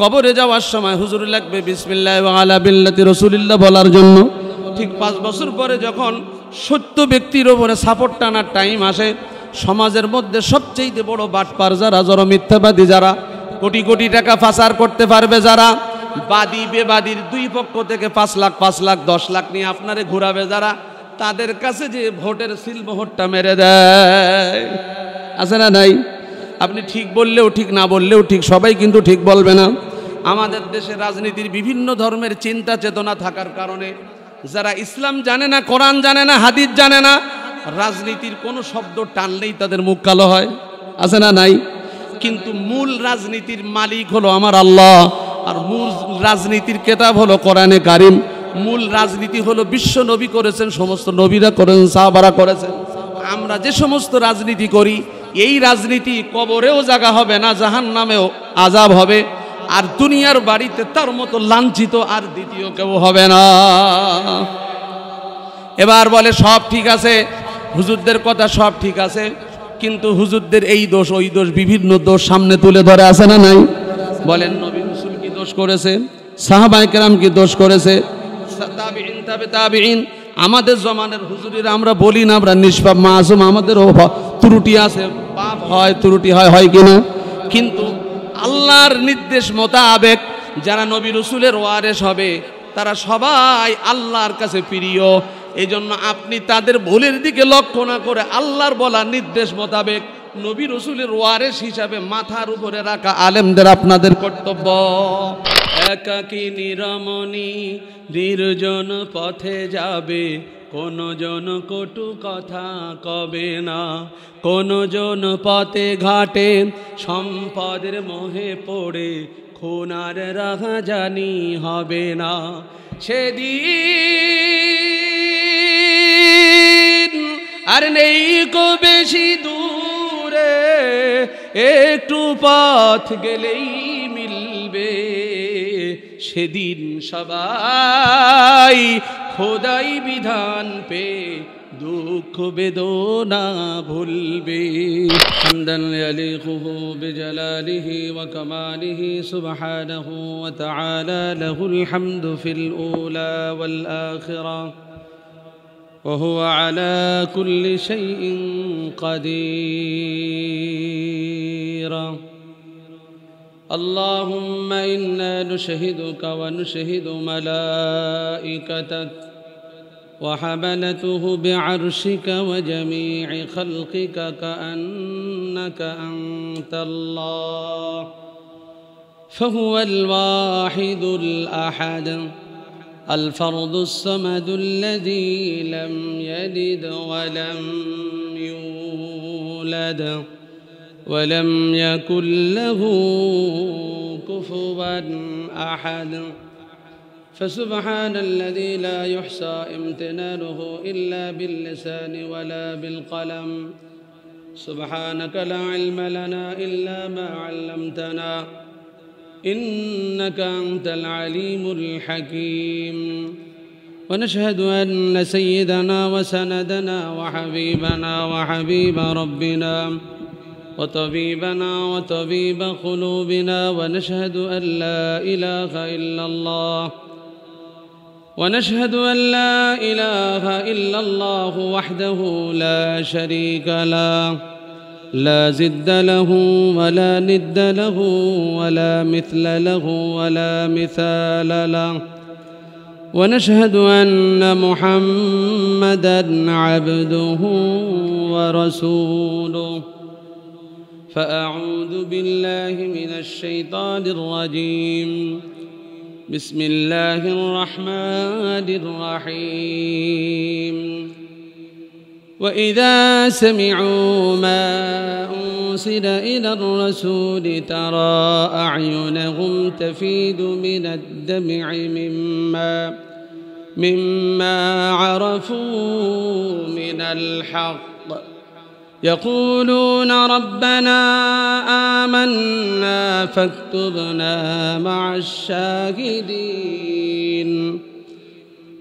কবরে যাওয়ার সময় হুজুর লাগবে বিসমিল্লাহ ওয়া আলা বিল্লাতি রাসূলিল্লাহ বলার জন্য। ঠিক 5 বছর পরে যখন সত্য ব্যক্তির ওপরে সাপোর্ট টানার টাইম আসে, সমাজের মধ্যে সবচেয়ে বড় বাটপার যারা, মিথ্যাবাদী যারা, কোটি কোটি টাকা পাচার করতে পারবে যারা, বাদী বেবাদীর দুই পক্ষ থেকে 5 লাখ 5 লাখ 10 লাখ নিয়ে আপনারে ঘুরাবে যারা, তাদের কাছে যে ভোটের সিলমোহরটা মেরে দেয়, আছে না নাই? আপনি ঠিক বললেও ঠিক, না বললেও ঠিক, সবাই কিন্তু ঠিক বলবে না। আমাদের দেশে রাজনীতির বিভিন্ন ধর্মের চিন্তা চেতনা থাকার কারণে যারা ইসলাম জানে না, কোরআন জানে না, হাদিস জানে না, রাজনীতির কোনো শব্দ টানলেই তাদের মুখ কালো হয়, আছে না নাই? কিন্তু মূল রাজনীতির মালিক হলো আমার আল্লাহ, আর মূল রাজনীতির কিতাব হলো কোরআনে কারিম। মূল রাজনীতি হলো বিশ্ব নবী করেছেন, সমস্ত নবীরা করেছেন, সাহাবারা করেছেন। আমরা যে সমস্ত রাজনীতি করি, এই রাজনীতি কবরেও জায়গা হবে না, জাহান্নামেও আযাব হবে, আর দুনিয়ার বাড়িতে তার মতো লাঞ্ছিত আর দ্বিতীয় কেউ হবে না। এবার বলে সব ঠিক আছে, হুজুরদের কথা সব ঠিক আছে, কিন্তু হুজুরদের এই দোষ ওই দোষ, বিভিন্ন দোষ সামনে তুলে ধরে, আছে না নাই? বলেন নবী রাসূল কি দোষ করেছে? সাহাবায়ে কেরাম কি দোষ করেছে? তাবিঈন, তাবিঈন, আমাদের জমানের হুজুরেরা আমরা বলি না আমরা নিষ্পাপ মাসুম, আমাদেরও ত্রুটি আছে, পাপ হয়, ত্রুটি হয়, হয় কিনা? কিন্তু আল্লাহর নির্দেশ মোতাবেক যারা নবী রাসূলের ওয়ারিস হবে তারা সবাই আল্লাহর কাছে প্রিয়। এই জন্য আপনি তাদের ভুলের দিকে লক্ষ্য না করে আল্লাহর বলা নির্দেশ মোতাবেক নবী রাসূলের ওয়ারিস হিসাবে মাথার উপরে রাখা আলেমদের আপনাদের কর্তব্য। একাকী নিরমণি নির্জন পথে যাবে, কোন জন কটু কথা কবে না, কোন জন পথে ঘাটে সম্পদের মোহে পড়ে খুনার রাহাজানি হবে না। সেদিন আর নেই কো বেশি দূরে, একটু পথ গেলেই মিলবে, সেদিন সবাই খোদাই বিধান পে দুঃখ বেদনা ভুলবে। হামদান ইয়ালিকুহু বিজালালিহি ওয়া কামালিহি সুবহানাহু ওয়া তাআলা লাহুল হামদু ফিল উলা ওয়াল আখিরা ওয়া হুয়া আলা কুল্লি শাইইন কাদির। اللهم إنا نشهدك ونشهد ملائكتك وحملته بعرشك وجميع خلقك كأنك أنت الله، فهو الواحد الأحد الفرد الصمد الذي لم يلد ولم يولد ولم يكن له كفوا أحد، فسبحان الذي لا يحصى امتنانه إلا باللسان ولا بالقلم. سبحانك لا علم لنا إلا ما علمتنا إنك أنت العليم الحكيم. ونشهد أن سيدنا وسندنا وحبيبنا وحبيب ربنا وطبيبنا وطبيب قلوبنا، ونشهد أن لا إله إلا الله، ونشهد أن لا إله إلا الله وحده لا شريك له، لا ضد له ولا ند له ولا مثل له ولا مثال له، ونشهد أن محمدًا عبده ورسوله. فأعوذ بالله من الشيطان الرجيم، بسم الله الرحمن الرحيم. وإذا سمعوا ما أنزل إلى الرسول ترى أعينهم تفيض من الدمع مما عرفوا من الحق، يقولون ربنا آمنا فاكتبنا مع الشاهدين.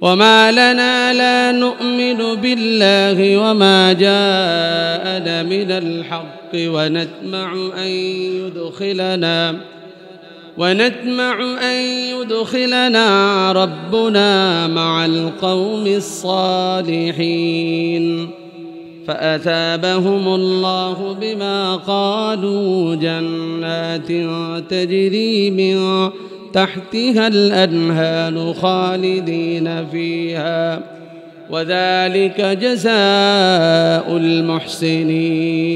وما لنا لا نؤمن بالله وما جاءنا من الحق ونطمع أن يدخلنا ربنا مع القوم الصالحين فأثابهم الله بما قالوا جنات تجري من تحتها الأنهار خالدين فيها وذلك جزاء المحسنين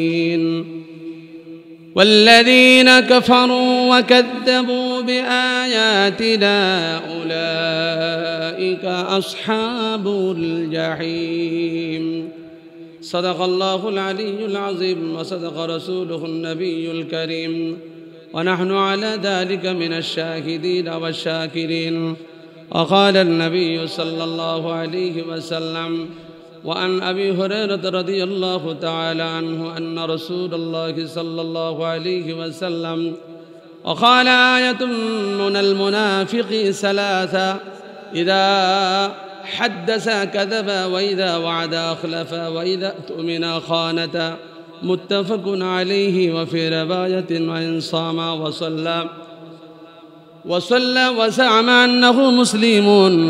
والذين كفروا وكذبوا بآياتنا أولئك أصحاب الجحيم صدق الله العلي العظيم وصدق رسوله النبي الكريم ونحن على ذلك من الشاهدين والشاكرين وقال النبي صلى الله عليه وسلم وعن أبي هريرة رضي الله تعالى عنه أن رسول الله صلى الله عليه وسلم وقال آية من المنافق ثلاثة إذا حدث كذب وإذا وعد أخلف وإذا اؤتمن خانة متفق عليه وفي رواية وإن صام وصلى وزعم أنه مسلم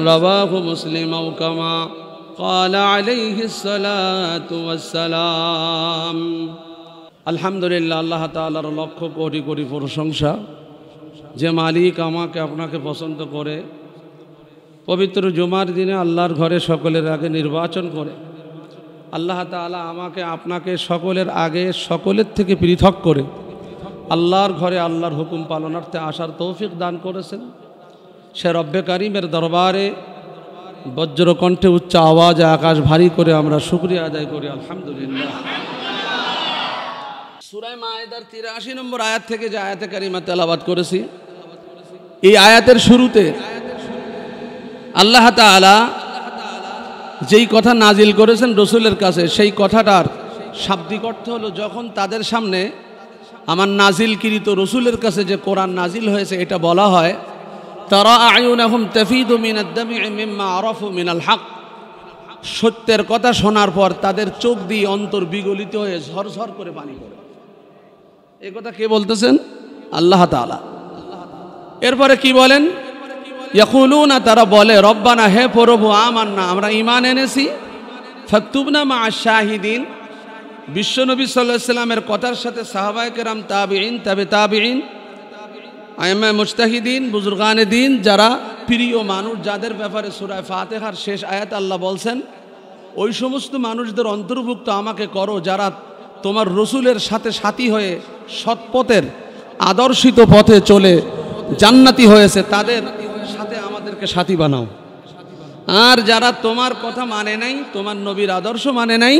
رواه مسلم كما قال عليه الصلاة والسلام الحمد لله الله تعالى লক্ষ কোটি কোটি প্রশংসা যে মালিক আমাকে আপনাকে পছন্দ করে পবিত্র জুমার দিনে আল্লাহর ঘরে সকলের আগে নির্বাচন করে আল্লাহ তাআলা আমাকে আপনাকে সকলের আগে সকলের থেকে পৃথক করে আল্লাহর ঘরে আল্লাহর হুকুম পালনার্থে আসার তৌফিক দান করেছেন সে রব্বে কারিমের দরবারে বজ্র কণ্ঠে উচ্চ আওয়াজে আকাশ ভারী করে আমরা শুকরিয়া আদায় করি আলহামদুলিল্লাহ। সূরা মায়েদার 83 নম্বর আয়াত থেকে যে আয়াতে কারিমা তেলাওয়াত করেছি এই আয়াতের শুরুতে আল্লাহ তাআলা যেই কথা নাজিল করেছেন রসুলের কাছে সেই কথাটার শাব্দিক অর্থ হলো যখন তাদের সামনে আমার নাজিলকৃত রসুলের কাছে যে কোরআন নাজিল হয়েছে এটা বলা হয় তারা আয়ুনাহুম তাফিদু মিনাদ দামি মিম্মা আরাফু মিনাল হক সত্যের কথা শোনার পর তাদের চোখ দিয়ে অন্তর বিগলিত হয়ে ঝরঝর করে পানি পড়ে এই কথা কে বলতেছেন আল্লাহ তাআলা এরপরে কি বলেন ইয়াকুলুনা তারা বলে রব্বানা হে প্রভু আমান্না আমরা ঈমান এনেছি ফাকতুবনা মা'আশ শাহিদিন বিশ্বনবী সাল্লাল্লাহু আলাইহি সাল্লামের কথার সাথে সাহাবায়ে কেরাম তাবিঈন তাবিঈন আইম্মা মুজতাহিদিন বুজুর্গানে দ্বীন যারা প্রিয় মানুষ যাদের ব্যাপারে সূরা ফাতিহার শেষ আয়াত আল্লাহ বলছেন ওই সমস্ত মানুষদের অন্তর্ভুক্ত আমাকে করো যারা তোমার রসুলের সাথে সাথী হয়ে সৎপথের আদর্শিত পথে চলে জান্নাতি হয়েছে তাদের সাথে আমাদেরকে সাথী বানাও আর যারা তোমার কথা মানে নাই তোমার নবীর আদর্শ মানে নাই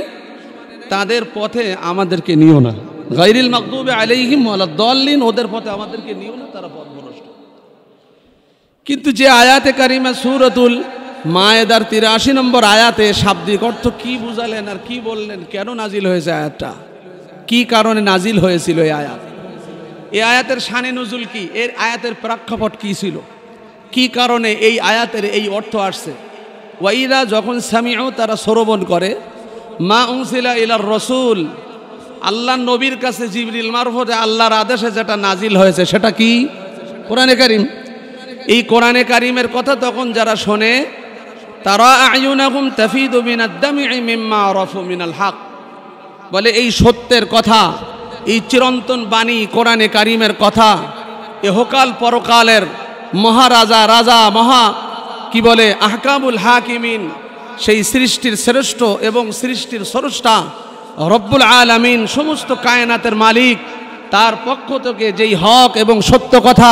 তাদের পথে আমাদেরকে নিও না গায়রিল মাগদুবি আলাইহিম ওয়ালাদ-দাল্লিন ওদের পথে আমাদেরকে নিও না তারা পথভ্রষ্ট। কিন্তু যে আয়াতে কারিমা সূরাতুল মায়েদার 83 নম্বর আয়াতে শাব্দিক অর্থ কি বুঝালেন আর কি বললেন কেন নাজিল হয়েছে আয়াতটা কি কারণে নাজিল হয়েছিল এই আয়াতের শানে নুজুল কি এর আয়াতের প্রেক্ষাপট কি ছিল কি কারণে এই আয়াতের এই অর্থ আসছে ওয়াইদা যখন সামিউ তারা শ্রবণ করে মা উনসিলা ইলার রাসূল আল্লাহ নবীর কাছে জিবরিল মারফতে আল্লাহর আদেশে যেটা নাজিল হয়েছে সেটা কি কোরআনে কারীম এই কোরআনে কারীমের কথা তখন যারা শোনে তারা আয়ুনাহুম তাফিদু মিনাদ দামি মিম্মা আরাফু মিনাল হক বলে এই সত্যের কথা এই চিরন্তন বাণী কোরআনে কারীমের কথা ইহকাল পরকালের মহারাজা রাজা মহা কি বলে আহকামুল হাকিমিন সেই সৃষ্টির শ্রেষ্ঠ এবং সৃষ্টির স্রষ্টা রব্বুল আলামিন সমস্ত কায়নাতের মালিক তার পক্ষ থেকে যেই হক এবং সত্য কথা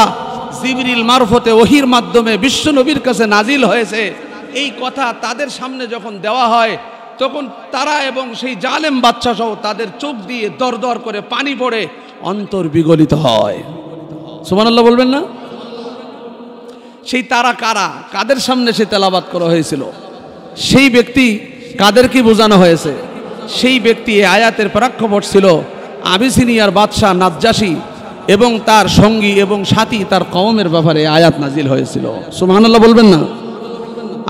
জিবরিল মারফতে ওহির মাধ্যমে বিশ্বনবীর কাছে নাজিল হয়েছে এই কথা তাদের সামনে যখন দেওয়া হয় তখন তারা এবং সেই জালেম বাদশা সহ তাদের চোখ দিয়ে দরদর করে পানি পড়ে অন্তর বিগলিত হয় সুবহানাল্লাহ বলবেন না সেই তারা কারা কাদের সামনে সে তেলাওয়াত করা হয়েছিল সেই ব্যক্তি কাদেরকে বোঝানো হয়েছে সেই ব্যক্তি এই আয়াতের প্রেক্ষাপট ছিল আবিসিনিয়ার বাদশাহ নাজ্জাশী এবং তার সঙ্গী এবং সাথী তার কওমের ব্যাপারে আয়াত নাজিল হয়েছিল সুবহানাল্লাহ বলবেন না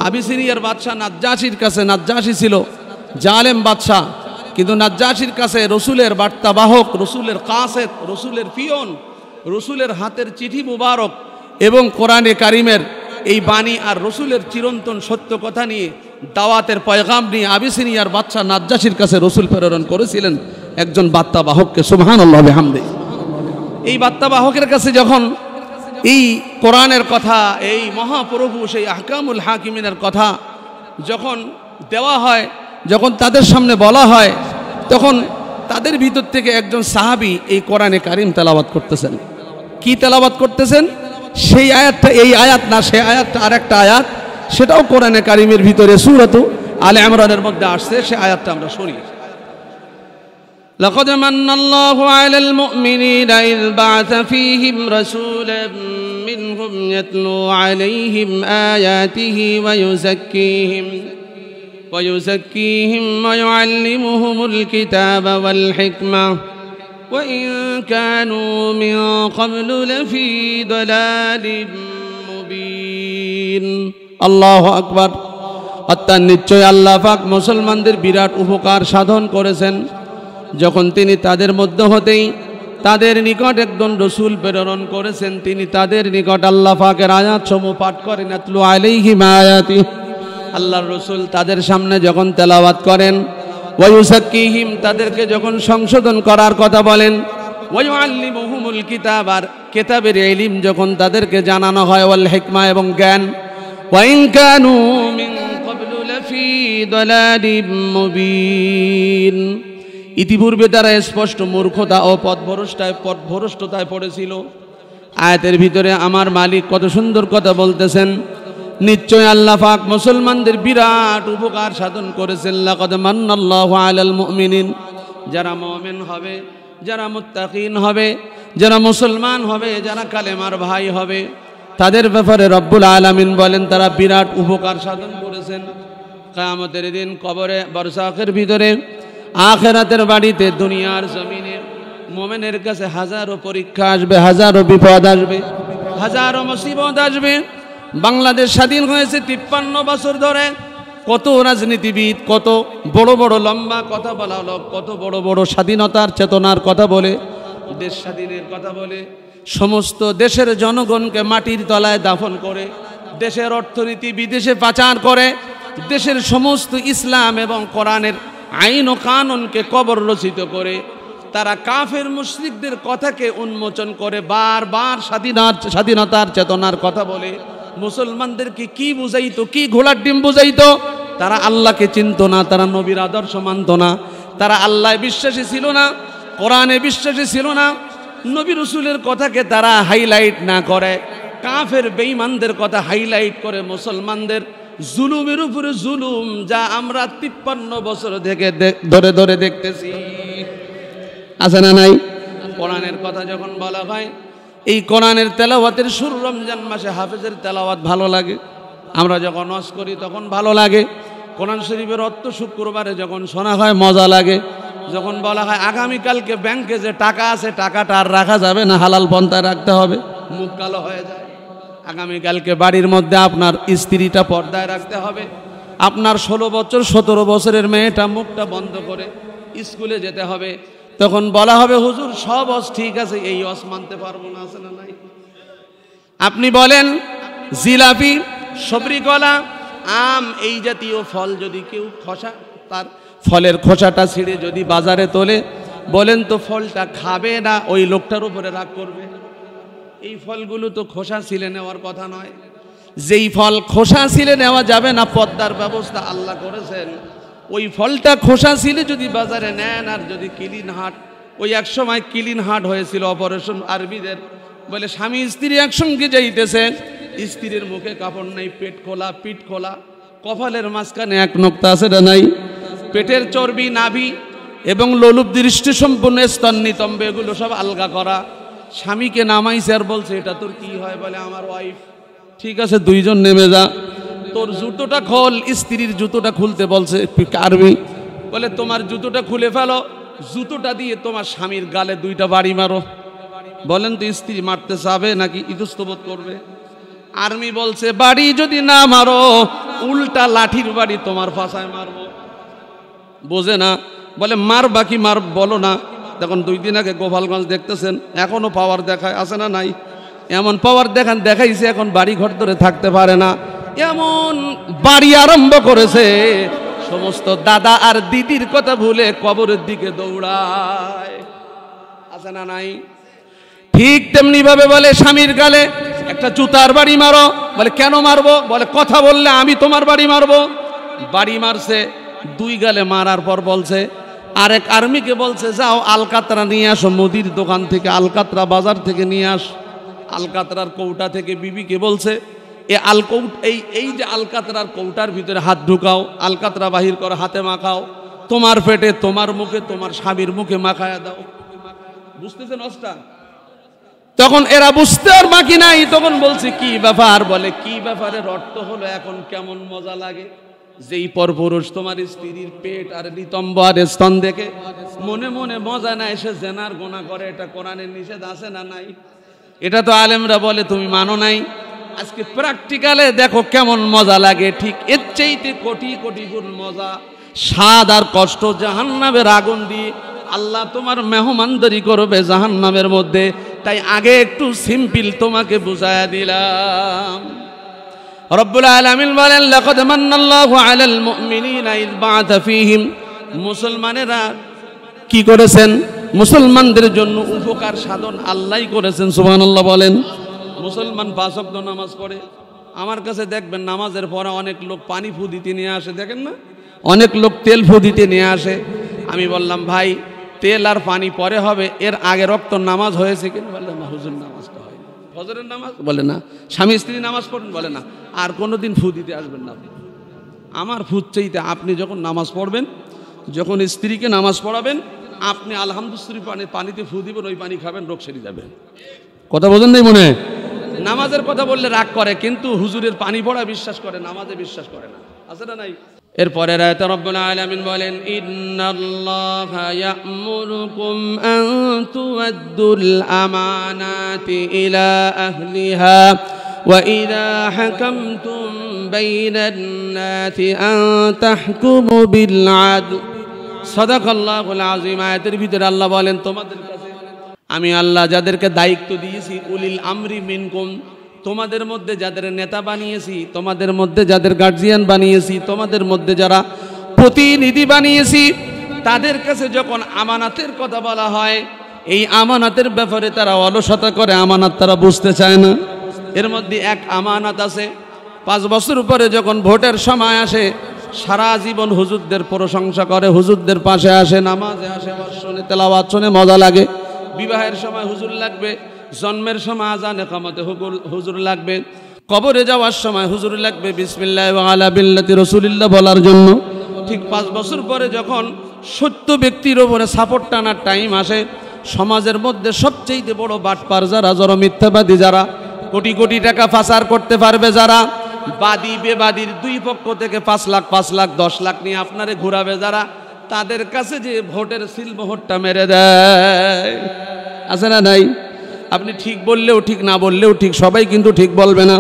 আবিসিনিয়ার বাদশাহ নাজ্জাশীর কাছে নাজ্জাশী ছিল জালেম বাদশাহ কিন্তু নাজ্জাশীর কাছে রসুলের বার্তাবাহক রসুলের কাসেদ রসুলের পিয়ন রসুলের হাতের চিঠি মুবারক এবং কোরআনে কারিমের এই বাণী আর রসুলের চিরন্তন সত্য কথা নিয়ে দাওয়াতের পয়গাম নিয়ে আবিসিনিয়ার বাদশা নাজ্জাশীর কাছে রসুল প্রেরণ করেছিলেন একজন বার্তাবাহককে, সুবহানাল্লাহ বিহামদিহি। এই বার্তাবাহকের কাছে যখন এই কোরআনের কথা, এই মহাপ্রভু সেই আহকামুল হাকিমিনের কথা যখন দেওয়া হয়, যখন তাদের সামনে বলা হয়, তখন তাদের ভিতর থেকে একজন সাহাবী এই কোরআনে কারিম তেলাওয়াত করতেছেন। কি তেলাওয়াত করতেছেন? সেই আয়াতটা এই আয়াত না, সেই আয়াতটা আরেকটা আয়াত, সেটাও কোরআনে কারিমের ভিতরে সূরাত আলে ইমরানের মধ্যে আসছে। সেই আয়াতটা আমরা শুনি। لقد من الله على المؤمنين إذ بعث فيهم رسولا منهم يتلو عليهم آياته ويزكيهم ويعلمهم الكتاب والحكمة وإن كانوا من قبل لفي ضلال مبين الله أكبر। অর্থাৎ নিশ্চয় আল্লাহ পাক মুসলমানদের বিরাট উপকার সাধন করেছেন যখন তিনি তাদের মধ্য হতেই তাদের নিকট একজন রসুল প্রেরণ করেছেন। তিনি তাদের নিকট আল্লাহ পাকের আয়াত সমূহ পাঠ করেন। আতলু আলাইহিম আয়াতি, আল্লাহর রসুল তাদের সামনে যখন তেলাওয়াত করেন, ওয়ায়ুযাক্কিহিম, তাদেরকে যখন সংশোধন করার কথা বলেন, ওয়ায়ুআল্লিমুহুমুল কিতাব, আর কিতাবের ইলম যখন তাদেরকে জানানো হয়, ওয়াল হিকমা, এবং জ্ঞান, ওয়া ইন কানু মিন ক্বাবলু লাফি দালালিম মুবিন, ইতিপূর্বে তারা স্পষ্ট মূর্খতা ও পথভ্রষ্টতায় পড়েছিল। আয়াতের ভিতরে আমার মালিক কত সুন্দর কথা বলতেছেন, নিশ্চয় আল্লাহ পাক মুসলমানদের বিরাট উপকার সাধন করেছেন। লাকাদ মান্নাল্লাহু আলাল মুমিনিন, যারা মুমিন হবে, যারা মুত্তাকিন হবে, যারা মুসলমান হবে, যারা কালেমার ভাই হবে, তাদের ব্যাপারে রব্বুল আলামিন বলেন তারা বিরাট উপকার সাধন করেছেন। কিয়ামতের দিন কবরে, বারযাখের ভিতরে, আখিরাতের বাড়িতে, দুনিয়ার জমিনে মুমিনের কাছে হাজারো পরীক্ষা আসবে, হাজারো বিপদ আসবে, হাজারো মুসিবত আসবে। বাংলাদেশ স্বাধীন হয়েছে 53 বছর ধরে। কত রাজনীতিবিদ কত বড় বড় লম্বা কথা বলা হলো, কত বড় বড় স্বাধীনতার চেতনার কথা বলে, দেশ স্বাধীনের কথা বলে সমস্ত দেশের জনগণকে মাটির তলায় দাফন করে, দেশের অর্থনীতি বিদেশে পাচার করে, দেশের সমস্ত ইসলাম এবং কোরআনের আইন ও কানুনকে কবর রচিত করে, তারা কাফের মুশরিকদের কথাকে উন্মোচন করে বারবার স্বাধীনতার চেতনার কথা বলে মুসলমানদেরকে কি বুঝাইতো, কি ঘোড়ার ডিম বুঝাইতো। তারা আল্লাহকে চিনত না, তারা নবীর আদর্শ মানত না, তারা আল্লাহ বিশ্বাসী ছিল না, কোরআনে বিশ্বাসী ছিল না। নবী রসুলের কথাকে তারা হাইলাইট না করে কাফের বেঈমানদের কথা হাইলাইট করে মুসলমানদের জুলুমের উপরে জুলুম, যা আমরা 53 বছর থেকে ধরে ধরে দেখতেছি। আছে না নাই? কোরআনের কথা যখন বলা হয়, এই কোরআনের তেলাওয়াতের সুর রমজান মাসে হাফেজের তেলাওয়াত ভালো লাগে, আমরা যখন ওয়াজ করি তখন ভালো লাগে। কোরআন শরীফের অর্থ শুক্রবারে যখন শোনা হয় মজা লাগে। যখন বলা হয় আগামীকালকে ব্যাংকে যে টাকা আছে টাকাটা আর রাখা যাবে না, হালাল পন্থায় রাখতে হবে, মুখ কালো হয়ে যায়। আগামীকালকে বাড়ির মধ্যে আপনার স্ত্রীটা পর্দায় রাখতে হবে, আপনার 16 বছর 17 বছরের মেয়েটা মুখটা বন্ধ করে স্কুলে যেতে হবে। তখন বলা হবে হুজুর সব ওয়াজ ঠিক আছে, এই ওয়াজ মানতে পারবো না। আছে না নাই? আপনি বলেন জিলাপি, সবরি কলা, আম, এই জাতীয় ফল যদি কেউ খোসা, তার ফলের খোসাটা ছিঁড়ে যদি বাজারে তোলে, বলেন তো ফলটা খাবে না ওই লোকটার উপরে রাগ করবে? এই ফলগুলো তো খোসা ছিলে নেওয়ার কথা নয়। যেই ফল খোসা ছিলে নেওয়া যাবে না, পদ্মার ব্যবস্থা আল্লাহ করেছেন, ওই ফলটা খোসা ছিলে যদি বাজারে নেন, আর যদি ক্লিন হার্ট, ওই এক সময় ক্লিন হার্ট হয়েছিল অপারেশন আরবিদের, বলে স্বামী স্ত্রী একসঙ্গে যাইতেছে, স্ত্রীর মুখে কাপড় নেই, পেট খোলা, পিঠ খোলা, কপালের মাঝখানে এক নোক্তা আছে না নাই, পেটের চর্বি, নাভি এবং লোলুপ দৃষ্টি সম্পূর্ণ স্তন নিতম্ব এগুলো সব আলগা করা। স্বামীকে নামাইছে আর বলছে এটা তোর কি হয়? বলে আমার ওয়াইফ। ঠিক আছে, দুইজন নেমে যা, তোর জুতোটা খোল। স্ত্রীর জুতোটা খুলতে বলছে আরবি, বলে তোমার জুতোটা খুলে ফেলো, জুতোটা দিয়ে তোমার স্বামীর গালে 2টা বাড়ি মারো। বলেন তো স্ত্রী মারতে চাবে নাকি ইতস্তবোধ করবে? আর্মি বলছে বাড়ি যদি না মারো, উল্টা লাঠির বাড়ি তোমার ফাঁসায় মারবো। বোঝে না, বলে মার বাকি মার, বলো না, তখন 2 দিন আগে গোপালগঞ্জ দেখতেছেন এখনো পাওয়ার দেখায়, আছে না নাই? এমন পাওয়ার দেখাইছে এখন বাড়ি ঘর ধরে থাকতে পারে না, এমন বাড়ি আরম্ভ করেছে সমস্ত দাদা আর দিদির কথা ভুলে কবরের দিকে দৌড়ায়, আছে না নাই? ঠিক তেমনি ভাবে বলে স্বামীর গালে একটা জুতার বাড়ি মারো, বলে কেন মারবো? বলে কথা বললে আমি তোমার বাড়ি মারবো। বাড়ি মারছে, 2 গালে মারার পর বলছে আরেক আর্মিকে বলছে যাও আলকাতরা নিয়ে আসো মুদির দোকান থেকে, আলকাতরা বাজার থেকে নিয়ে আস। আলকাতরার কৌটা থেকে বিবিকে বলছে এই যে আলকাতরার কৌটার ভিতরে হাত ঢুকাও, আলকাতরা বাহির করো, হাতে মাখাও, তোমার পেটে তোমার মুখে তোমার স্বামীর মুখে মাখায়া দাও। বুঝতেছেন অবস্থা? তখন এরা বুঝতে আর বাকি নাই, তখন বলছে কি ব্যাপার? বলে কি ব্যাপারের অর্থ হলো এখন কেমন মজা লাগে, যেই পরপুরুষ তোমার স্ত্রীর পেট আর নিতম্ব আর স্তন দেখে মনে মনে মজা না এসে জেনার গোনা করে, এটা কোরআনের নিষেধ আছে না নাই? এটা তো আলেমরা বলে তুমি মানো নাই, আজকে প্র্যাকটিক্যালে দেখো কেমন মজা লাগে। ঠিক এর চাইতে কোটি কোটি গুণ মজা, স্বাদ আর কষ্ট জাহান্নামের আগুন দিয়ে আল্লাহ তোমার মেহমানদারি করবে জাহান্নামের মধ্যে। তাই আগে একটু সিম্পল তোমাকে বুঝায়া দিলাম। রব্বুল আলামিন বলেন লাকাদ মান্নাল্লাহু আলাল মুমিনিনা ইয বা'আথা ফীহিম, মুসলমানেরা কি করেছেন? মুসলমানদের জন্য উপকার সাধন আল্লাহই করেছেন, সুবহানাল্লাহ বলেন। মুসলমান 5 ওয়াক্ত নামাজ পড়ে, আমার কাছে দেখবেন নামাজের পরে অনেক লোক পানি ফু দিতে নিয়ে আসে, দেখেন না? অনেক লোক তেল ফু দিতে নিয়ে আসে। আমি বললাম ভাই তেল আর পানি পরে হবে, এর আগে রক্ত নামাজ হয়েছে কিনা? বললাম হুজুর নামাজটা হয় না। ফজরের নামাজ? বলে না। স্বামী স্ত্রী নামাজ পড়েন? বলে না। আর কোনোদিন ফু দিতে আসবেন না। আমার ফুদ চাইতে আপনি যখন নামাজ পড়বেন, যখন স্ত্রীকে নামাজ পড়াবেন, আপনি আলহামদুলিল্লাহ পানিতে ফু দিবেন, ওই পানি খাবেন, রোগ সেরে যাবে। কথা বোঝেন নাই মনে? নামাজের কথা বললে রাগ করে, কিন্তু হুজুরের পানি পড়া বিশ্বাস করে, নামাজে বিশ্বাস করে না, আছে না নাই? এরপরে আয়াতে রব্বুল আলামিন বলেন ইন্নাল্লাহা ইয়া'মুরুকুম আন তু'আদ্দুল আমানাতি ইলা আহলিহা ওয়া ইযা হাকামতুম বাইনান নাসি আন তাহকুমু বিল আদল। সাদাকাল্লাহুল আযীম। আয়াতের ভিতরে আল্লাহ বলেন তোমাদের কাছে আমি আল্লাহ যাদেরকে দায়িত্ব দিয়েছি, উলিল আমরি মিনকুম, তোমাদের মধ্যে যাদের নেতা বানিয়েছি, তোমাদের মধ্যে যাদের গার্জিয়ান বানিয়েছি, তোমাদের মধ্যে যারা প্রতিনিধি বানিয়েছি, তাদের কাছে যখন আমানাতের কথা বলা হয়, এই আমানাতের ব্যাপারে তারা অলসতা করে, আমানাত তারা বুঝতে চায় না। এর মধ্যে এক আমানাত আছে, 5 বছর পরে যখন ভোটের সময় আসে, সারা জীবন হুজুরদের প্রশংসা করে, হুজুরদের পাশে আসে, নামাজে আসে, শোনে, তেলাওয়াত শোনে, মজা লাগে। বিবাহের সময় হুজুর লাগবে, জন্মের সময় আজান ইকামতে হুজুর লাগবে, কবরে যাওয়ার সময় হুজুর লাগবে বিসমিল্লাহ ওয়া আলা বিল্লাতি রাসূলিল্লাহ বলার জন্য। ঠিক 5 বছর পরে যখন সত্য ব্যক্তির উপরে সাপোর্ট টানার টাইম আসে, সমাজের মধ্যে সবচেয়ে বড় বাটপার যারা, মিথ্যাবাদী যারা, কোটি কোটি টাকা পাচার করতে পারবে যারা, বাদী বেবাদীর 2 পক্ষ থেকে 5 লাখ 10 লাখ নিয়ে আপনারে ঘুরাবে যারা, তাদের কাছে যে ভোটের সিলমোহরটা মেরে দেয়, আছে না নাই? আপনি ঠিক বললেও ঠিক, না বললেও ঠিক, সবাই কিন্তু ঠিক বলবে না।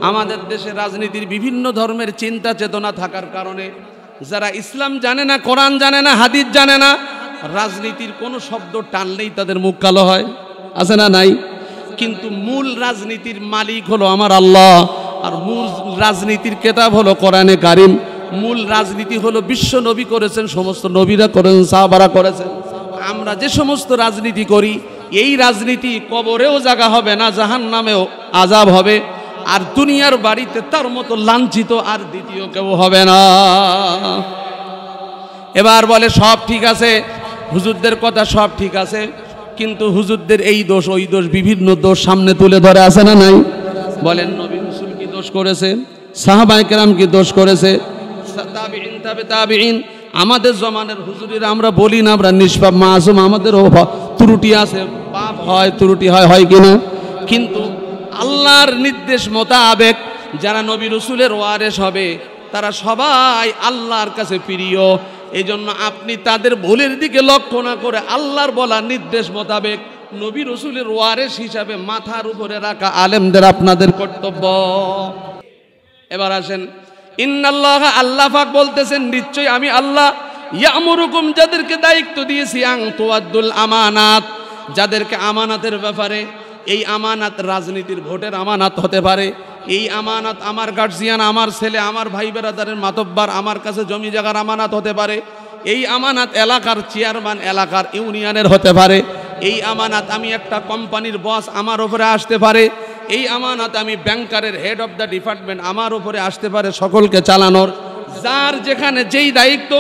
আমাদের দেশে রাজনীতির বিভিন্ন ধর্মের চিন্তা চেতনা থাকার কারণে যারা ইসলাম জানে না, কোরআন জানে না, হাদিস জানে না, রাজনীতির কোনো শব্দ টানলেই তাদের মুখ কালো হয়, আছে না নাই? কিন্তু মূল রাজনীতির মালিক হলো আমার আল্লাহ, আর মূল রাজনীতির কিতাব হলো কোরআনে কারিম। মূল রাজনীতি হলো বিশ্ব নবী করেছেন, সমস্ত নবীরা করেছেন, সাহাবারা করেছেন। আমরা যে সমস্ত রাজনীতি করি, এই রাজনীতি কবরেও জায়গা হবে না, জাহান্নামেও আযাব হবে, আর দুনিয়ার বাড়িতে তার মতো লাঞ্ছিত আর দ্বিতীয় কেউ হবে না। এবার বলে সব ঠিক আছে, হুজুরদের কথা সব ঠিক আছে, কিন্তু হুজুরদের এই দোষ ওই দোষ, বিভিন্ন দোষ সামনে তুলে ধরে, আছে না নাই? বলেন নবী রাসূল কি দোষ করেছে? সাহাবায়ে কেরাম কি দোষ করেছে? তাবিঈন, তাবিঈন, আমাদের জমানের হুজুরেরা আমরা বলি না আমরা নিষ্পাপ মাসুম, আমাদেরও ত্রুটি আছে, পাপ হয়, ত্রুটি হয়, হয় কিনা? কিন্তু আল্লাহর নির্দেশ মোতাবেক যারা নবী রাসূলের ওয়ারিস হবে, তারা সবাই আল্লাহর কাছে প্রিয়। এই জন্য আপনি তাদের ভুলের দিকে লক্ষ্য না করে আল্লাহর বলা নির্দেশ মোতাবেক নবী রাসূলের ওয়ারিস হিসাবে মাথার উপরে রাখা আলেমদের আপনাদের কর্তব্য। এবার আসেন, ইন্নাল্লাহ, আল্লাহ পাক বলতেছেন নিশ্চয়ই আমি আল্লাহ, ইয়ামুরুকুম, যাদেরকে দায়িত্ব দিয়েছি, আন তুআদ্দুল আমানাত, যাদেরকে আমানাতের ব্যাপারে, এই আমানাত রাজনীতির ভোটের আমানাত হতে পারে, এই আমানাত আমার গার্জিয়ান, আমার ছেলে, আমার ভাই বেরাদারের মাতব্বার, আমার কাছে জমি জায়গার আমানাত হতে পারে, এই আমানাত এলাকার চেয়ারম্যান, এলাকার ইউনিয়নের হতে পারে, এই আমানাত আমি একটা কোম্পানির বস, আমার উপরে আসতে পারে, এই আমানাত আমি ব্যাংকারের হেড অফ দ্য ডিপার্টমেন্ট, আমার উপরে আসতে পারে সকলকে চালানোর। যার যেখানে যেই দায়িত্ব,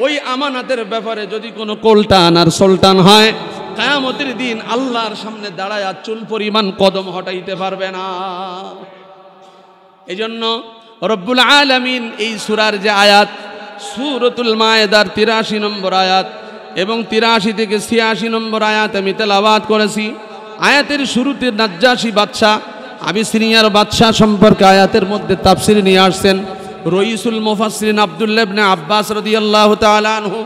ওই আমানাতের ব্যাপারে যদি কোনো কোলটান আর সুলতান হয়, কিয়ামতের দিন আল্লাহর সামনে দাঁড়ায় চুল পরিমাণ কদম হটাইতে পারবে না। এজন্য রব্বুল আলামিন এই সূরার যে আয়াত, সূরাতুল মায়েদার ৮৩ নম্বর আয়াত এবং ৮৩ থেকে ৮৬ নম্বর আয়াত আমি তেলাওয়াত করেছি। আয়াতের শুরুতে নাজ্জাশী বাদশাহ, আবিসিনিয়ার বাদশাহ সম্পর্কে আয়াতের মধ্যে তাফসীর নিয়ে আসছেন রইসুল মুফাসসিরিন আব্দুল্লাহ ইবনে আব্বাস রাদিয়াল্লাহু তাআলা আনহু,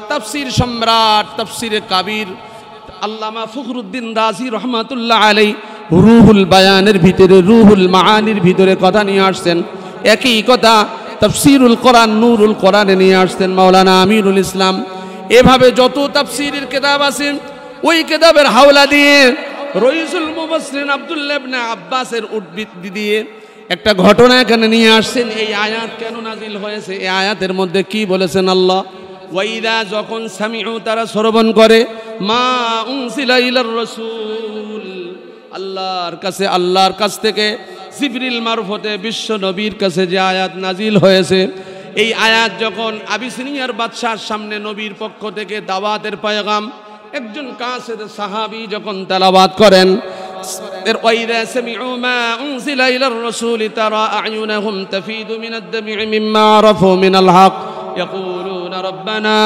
তাফসীর সম্রাট, তাফসীরে কাবীর আল্লামা ফখরুদ্দিন রাজি রহমাতুল্লাহ আলাইহি রুহুল বায়ানের ভিতরে, রুহুল মাআনির ভিতরে কথা নিয়ে আসছেন। একই কথা তাফসীরুল কোরআন, নূরুল কোরআনে নিয়ে আসছেন মাওলানা আমিনুল ইসলাম। এভাবে যত তাফসীরের কিতাব আছে, ওই কিতাবের হাওলা দিয়ে রইসুল মুফাসসিরিন আব্দুল্লাহ ইবনে আব্বাসের উদ্ধৃতি দিয়ে একটা ঘটনা এখানে নিয়ে আসছেন। এই আয়াত কেন নাজিল হয়েছে, এই আয়াতের মধ্যে কি বলেছেন আল্লাহ? ওয়াইদা, যখন সামিউ, তারা শ্রবণ করে, মা উনসিলা ইলার রাসূল, আল্লাহর কাছ থেকে জিবরিল মারফতে বিশ্ব নবীর কাছে যে আয়াত নাজিল হয়েছে, এই আয়াত যখন আবিসিনিয়ার বাদশার সামনে নবীর পক্ষ থেকে দাওয়াতের পয়গাম একজন কাসেদ সাহাবী যখন তেলাওয়াত করেন, ওয়াইদা সামিউ মা উনসিলা ইলার রাসূল তারা আ'য়ুনাহুম তাফিদু মিনাদ দাম'i মিম্মা আরাফু মিনাল হক ইয়াকুলুনা রব্বানা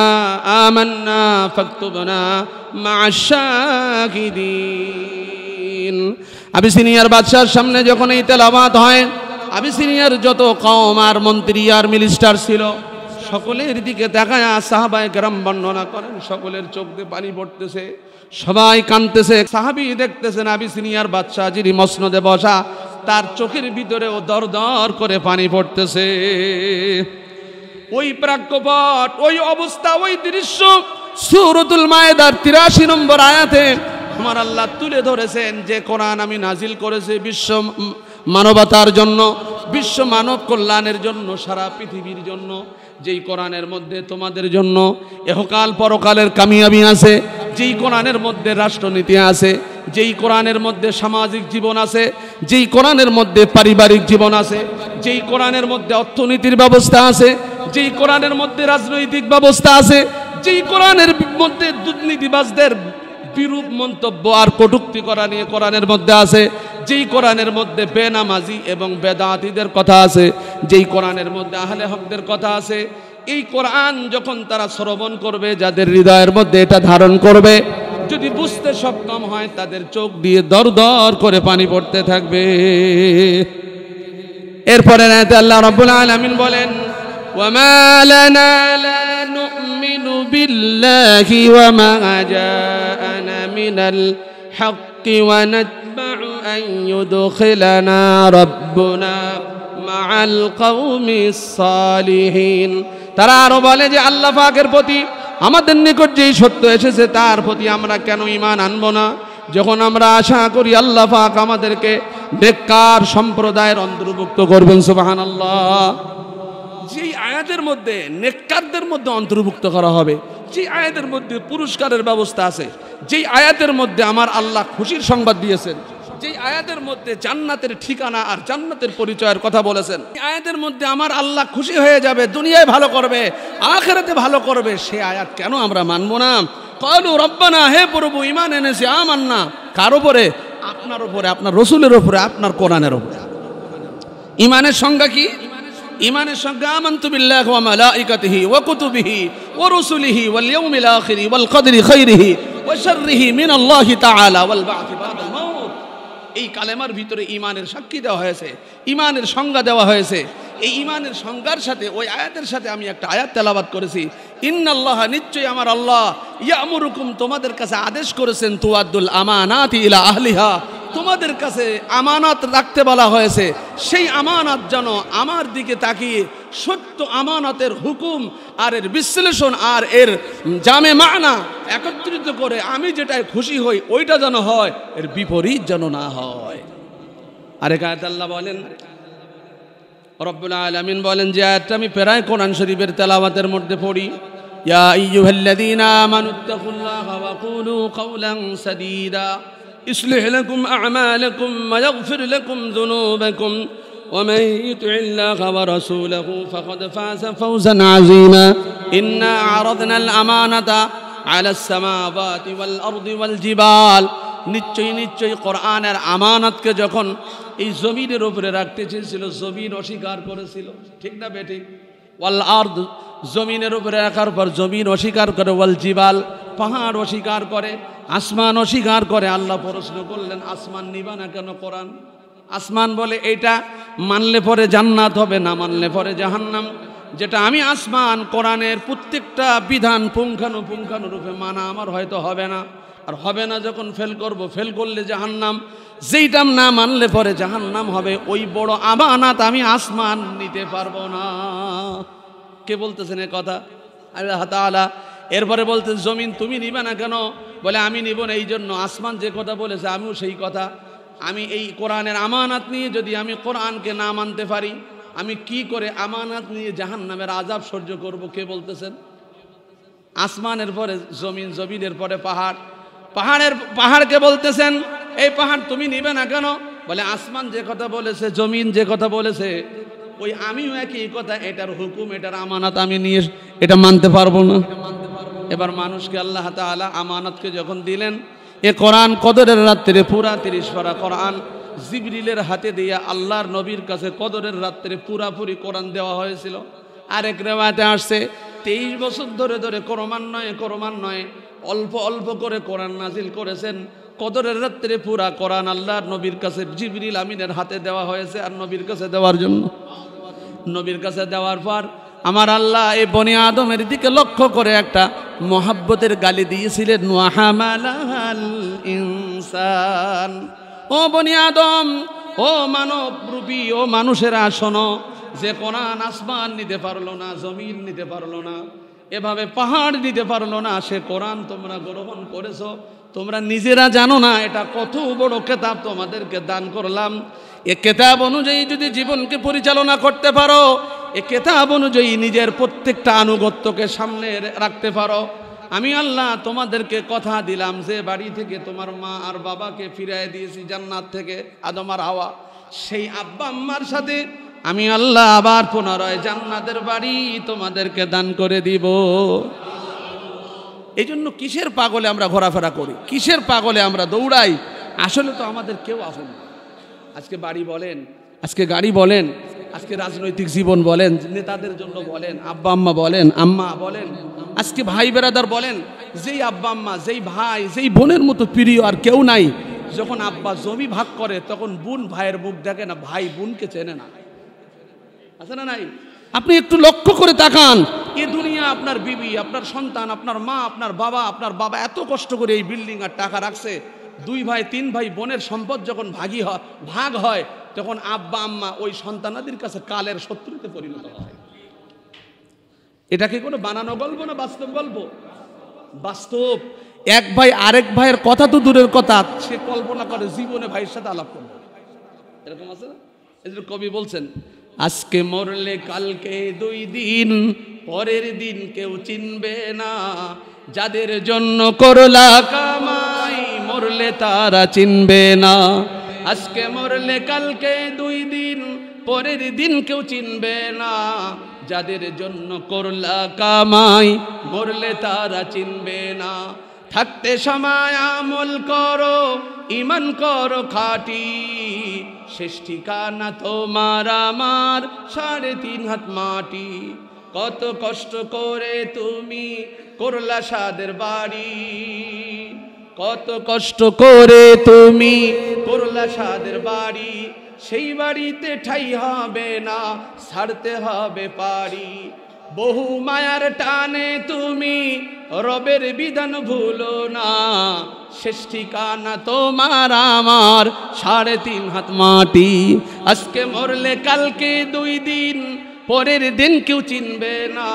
আমান্না ফাকতুবনা মা'আশ শাহিদিন। আবিসিনিয়ার বাদশার সামনে যখন এই তেলাওয়াত হয়, আবিসিনিয়ার যত কওম আর মন্ত্রী আর মিনিস্টার ছিল, সকলের দিকে তাকায় সাহাবায়ে কেরাম বর্ণনা করেন, সকলের চোখ দিয়ে পানি পড়তেছে, সবাই কাঁদতেছে। সাহাবী দেখতেছেন আবিসিনিয়ার বাদশা যিনি মসনদে বসা, তার চোখের ভিতরেও দর দর করে পানি পড়তেছে। ওই প্রেক্ষাপট, ওই অবস্থা, ওই দৃশ্য সূরাতুল মায়েদার ৮৩ নম্বর আয়াতে আমার আল্লাহ তুলে ধরেছেন যে কোরআন আমি নাজিল করেছি বিশ্ব মানবতার জন্য, বিশ্ব মানব কল্যাণের জন্য, সারা পৃথিবীর জন্য। যেই কোরআনের মধ্যে তোমাদের জন্য ইহকাল পরকালের কামিয়াবি আছে, যেই কোরআনের মধ্যে রাষ্ট্রনীতি আছে, যেই কোরআনের মধ্যে সামাজিক জীবন আছে, যেই কোরআনের মধ্যে পারিবারিক জীবন আছে, যেই কোরআনের মধ্যে অর্থনীতির ব্যবস্থা আছে, যেই কোরআনের মধ্যে রাজনৈতিক ব্যবস্থা আছে, যেই কোরআনের মধ্যে দুর্নীতিবাজদের বিরূপ মন্তব্য আর কটূক্তি করা নিয়ে কোরআনের মধ্যে আছে, যেই কোরআনের মধ্যে বেনামাজি এবং বেদাতীদের কথা আছে, যেই কোরআনের মধ্যে আহলে হকদের কথা আছে, এই কোরআন যখন তারা শ্রবণ করবে, যাদের হৃদয়ের মধ্যে এটা ধারণ করবে, যদি বুঝতে সক্ষম হয়, তাদের চোখ দিয়ে দর দর করে পানি পড়তে থাকবে। এরপরে আয়াতে আল্লাহ রাব্বুল আলামিন বলেন, ওয়ামা লানা লা নু'মিনু বিল্লাহি ওয়ামা জাআনা মিনাল হাক্কি ওয়া নাতবা'ু আন ইউদখিলানা রাব্বুনা মা'আল কওমিস সালিহিন। তারা আরো বলে যে আল্লাহ পাকের প্রতি আমাদের নিকট যেই সত্য এসেছে তার প্রতি আমরা কেন ঈমান আনবো না, যখন আমরা আশা করি আল্লাহ পাক আমাদেরকে নেককার সম্প্রদায়ের অন্তর্ভুক্ত করবেন। সুবহানাল্লাহ। যেই আয়াতের মধ্যে নেককারদের মধ্যে অন্তর্ভুক্ত করা হবে, যেই আয়াতের মধ্যে পুরস্কারের ব্যবস্থা আছে, যেই আয়াতের মধ্যে আমার আল্লাহ খুশির সংবাদ দিয়েছেন, যেই আয়াতের মধ্যে জান্নাতের ঠিকানা আর জান্নাতের পরিচয়ের কথা বলেছেন, এই আয়াতের মধ্যে আমার আল্লাহ খুশি হয়ে যাবে, দুনিয়ায় ভালো করবে, আখিরাতে ভালো করবে, সে আয়াত কেন আমরা মানবো না? ক্বালু রব্বানা, হে প্রভু ঈমান এনেছি, আমান্না। কার উপরে? আপনার উপরে, আপনার রাসূলের উপরে, আপনার কোরআনের উপরে। ঈমানের সংজ্ঞা কি? ঈমানের সংজ্ঞা আমানতু বিল্লাহি ওয়া মালাইকাতিহি ওয়া কুতুবিহি ওয়া রুসুলিহি ওয়াল ইয়াউমিল আখিরি ওয়াল কদরি খাইরিহি ওয়া শাররিহি মিনাল্লাহি তাআলা ওয়াল বা'থি বা'দাল মাউত। এই কালেমার ভিতরে ঈমানের সাক্ষী দেওয়া হয়েছে, ঈমানের সংজ্ঞা দেওয়া হয়েছে। এই ঈমানের সংজ্ঞার সাথে ওই আয়াতের সাথে আমি একটা আয়াত তেলাওয়াত করেছি, ইন্নাল্লাহা, নিশ্চয়ই আমার আল্লাহ, ইয়ামুরুকুম, তোমাদের কাছে আদেশ করেছেন, তুআদ্দুল আমানাতি ইলা আহলিহা, তোমাদের কাছে আমানত রাখতে বলা হয়েছে, সেই আমানত যেন আমার দিকে তাকিয়ে সত্য আমানতের হুকুম আর এর বিশ্লেষণ আর এর জামে মানা একত্রিত করে আমি যেটায় খুশি হই ওইটা যেন হয়, এর বিপরীত যেন না হয়। আরেক আয়াত আল্লাহ বলেন, রব্বুল আলামিন বলেন যে আয়াতটা আমি প্রায় কোরআন শরীফের তেলাওয়াতের মধ্যে পড়ি, ইয়া আইয়ুহাল্লাযীনা আমানুত্তাকুল্লাহা ওয়া কুলু কাওলান সাদীদা ইসলিহ লাকুম আ'মালাকুম ওয়া ইয়াগফির লাকুম যুনুবাকুম ওয়া মান ইউতি'িল্লাহা ওয়া রাসূলাহু ফাকাদ ফাযা ফাওজান 'আযীমা ইন্না আরাদনাল আমানাতা আলাস সামাওয়াতি ওয়াল আরদি ওয়াল জিবাল। নিশ্চয়ই কোরআনের আমানতকে যখন এই জমিনের উপরে রাখতে চেয়েছিল, জমিন অস্বীকার করেছিল, ঠিক না বেঠিক? ওয়াল আরদ, জমিনের উপরে রাখার পর জমিন অস্বীকার করে, ওয়াল জিবাল, পাহাড় অস্বীকার করে, আসমান অস্বীকার করে। আল্লাহ প্রশ্ন করলেন, আসমান নিবা না কেন কোরআন? আসমান বলে এইটা মানলে পরে জান্নাত হবে, না মানলে পরে জাহান্নাম। যেটা আমি আসমান কোরআনের প্রত্যেকটা বিধান পুঙ্খানুপুঙ্খানুরূপে মানা আমার হয়তো হবে না, আর হবে না যখন ফেল করব, ফেল করলে জাহান্নাম, যেইটা না মানলে পরে জাহান্নাম হবে, ওই বড় আমানত আমি আসমান নিতে পারবো না। কে বলতেছেন এ কথা? আল্লাহ তাআলা। এরপরে বলতে, জমিন তুমি নিবে না কেন? বলে আমি নিব না এই জন্য, আসমান যে কথা বলেছে আমিও সেই কথা। আমি এই কোরআনের আমানত নিয়ে যদি আমি কোরআনকে না মানতে পারি, আমি কি করে আমানত নিয়ে জাহান্নামের আযাব সহ্য করব? কে বলতেছেন? আসমানের পরে জমিন, জমিনের পরে পাহাড়, পাহাড়কে বলতেছেন এই পাহাড় তুমি নিবে না কেন? বলে আসমান যে কথা বলেছে, জমিন যে কথা বলেছে, ওই আমিও একই কথা, এটার হুকুম, এটার আমানত আমি নিয়ে এটা মানতে পারবো না। এবার মানুষকে আল্লাহ তাআলা আমানতকে যখন দিলেন, এ কোরআন কদরের রাত্রে পুরা 30 পারা কোরআন জিবরিলের হাতে দিয়ে আল্লাহর নবীর কাছে কদরের রাত্রে পুরাপুরি কোরআন দেওয়া হয়েছিল। আরেক রিওয়ায়াতে আসছে 23 বছর ধরে ক্রমান্বয়ে অল্প অল্প করে কোরআন নাজিল করেছেন। কদরের রাত্রে পুরা কোরআন আল্লাহর নবীর কাছে জিবরিল আমিনের হাতে দেওয়া হয়েছে। আর নবীর কাছে দেওয়ার জন্য, নবীর কাছে দেওয়ার পর আমার আল্লাহ এই বনি আদমের দিকে লক্ষ্য করে একটা মহাব্বতের গালি দিয়েছিলেন, ওয়াহামালাল ইনসান, ও বনি আদম, ও মানব রূপী, ও মানুষেরা শোনো, যে কোরআন আসমান নিতে পারলো না, জমিন নিতে পারলো না, এভাবে পাহাড় নিতে পারলো না, সে কোরআন তোমরা গ্রহণ করেছো। তোমরা নিজেরা জানো না এটা কত বড় কিতাব তোমাদেরকে দান করলাম। এ কিতাব অনুযায়ী যদি জীবনকে পরিচালনা করতে পারো, এ কিতাব অনুযায়ী নিজের প্রত্যেকটা আনুগত্যকে সামনে রাখতে পারো, আমি আল্লাহ তোমাদেরকে কথা দিলাম যে বাড়ি থেকে তোমার মা আর বাবাকে ফিরিয়ে দিয়েছি জান্নাত থেকে, আদম আর হাওয়া, সেই আব্বা আম্মার সাথে আমি আল্লাহ আবার পুনরায় জান্নাতের বাড়ি তোমাদেরকে দান করে দিব। এই জন্য কিসের পাগলে আমরা ঘোরাফেরা করি, কিসের পাগলে আমরা দৌড়াই? আসলে তো আমাদের কেউ আপন না। আজকে বাড়ি বলেন, আজকে গাড়ি বলেন, আজকে রাজনৈতিক জীবন বলেন, নেতাদের জন্য বলেন, আব্বা আম্মা বলেন, আম্মা বলেন, আজকে ভাই বেরাদার বলেন, যেই আব্বা আম্মা, যেই ভাই, যেই বোনের মতো প্রিয় আর কেউ নাই। যখন আব্বা জমি ভাগ করে তখন বোন ভাইয়ের মুখ দেখে না, ভাই বোনকে চেনে না, আছে না নাই? আপনি একটু লক্ষ্য করে তাকান, এ দুনিয়া আপনার বিবি, আপনার সন্তান, আপনার মা, আপনার বাবা এত কষ্ট করে এই বিল্ডিং আর টাকা রাখছে। 2 ভাই 3 ভাই বোনের সম্পদ যখন ভাগ হয় তখন আব্বা আম্মা ওই সন্তানাদের কাছে কালের শত্রুতে পরিণত হয়। এটা কি কোনো বানানো গল্প না বাস্তব গল্প? বাস্তব। এক ভাই আরেক ভাইয়ের কথা তো দূরের কথা, সে কল্পনা করে জীবনে ভাইয়ের সাথে আলাপ করবে, এরকম আছে না? এই জন্য কবি বলছেন, আজকে মরলে কালকে 2 দিন, পরের দিন কেউ চিনবে না, যাদের জন্য করলা কামাই মরলে তারা চিনবে না। আজকে মরলে কালকে 2 দিন, পরের দিন কেউ চিনবে না, যাদের জন্য করলা কামাই মরলে তারা চিনবে না। থাকতে সময় আমল করো, ঈমান করো খাঁটি, শেষ ঠিকানা তোমার আমার 3.5 হাত মাটি। কত কষ্ট করে তুমি করলা সাদের বাড়ি, কত কষ্ট করে তুমি করলা সাদের বাড়ি, সেই বাড়িতে ঠাই হবে না, ছাড়তে হবে পারি। বহু মায়ার টানে তুমি রবের বিধান ভুলো না, শেষ ঠিকানা তোমার আমার 3.5 হাত মাটি। আজকে মরলে কালকে 2 দিন, পরের দিন কেউ চিনবে না।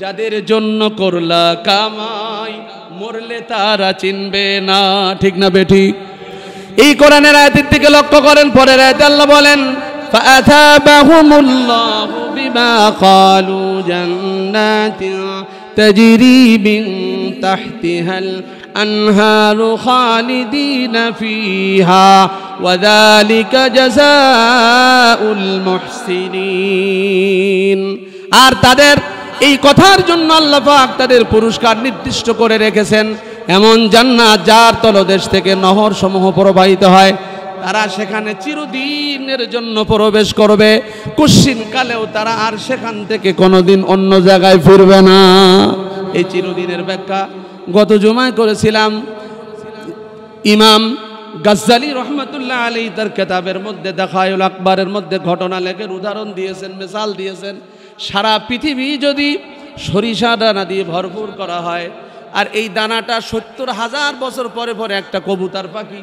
যাদের জন্য করলা কামাই, মরলে তারা চিনবে না। ঠিক না বেঠিক? এই কোরআনের আয়াতের দিকে লক্ষ্য করেন। পরের আয়াতে আল্লাহ বলেন, ফাআতাবাহুমুল্লাহু বিমা ক্বালু জান্নাতিন তাজরি মিন তাহতিহাল আনহারু খালিদিনা ফিহা ওয়া যালিকা জাযাউল মুহসিনিন। আর তাদের এই কথার জন্য আল্লাহ পাক তাদের পুরস্কার নির্দিষ্ট করে রেখেছেন, এমন জান্নাত যার তলদেশ থেকে নহর সমূহ প্রবাহিত হয়। তারা সেখানে চিরদিনের জন্য প্রবেশ করবে, কুশ্চিন কালেও তারা আর সেখান থেকে কোনোদিন অন্য জায়গায় ফিরবে না। এই চিরদিনের ব্যাখ্যা গত জুমায় করেছিলাম। ইমাম গাজ্জালি রহমতুল্লাহ আলাইহি তার কিতাবের মধ্যে দেখায়ুল আকবরের মধ্যে ঘটনা লেখের উদাহরণ দিয়েছেন, মিসাল দিয়েছেন। সারা পৃথিবী যদি সরিষা দানা দিয়ে ভরপুর করা হয়, আর এই দানাটা 70,000 বছর পরে পরে একটা কবুতর পাখি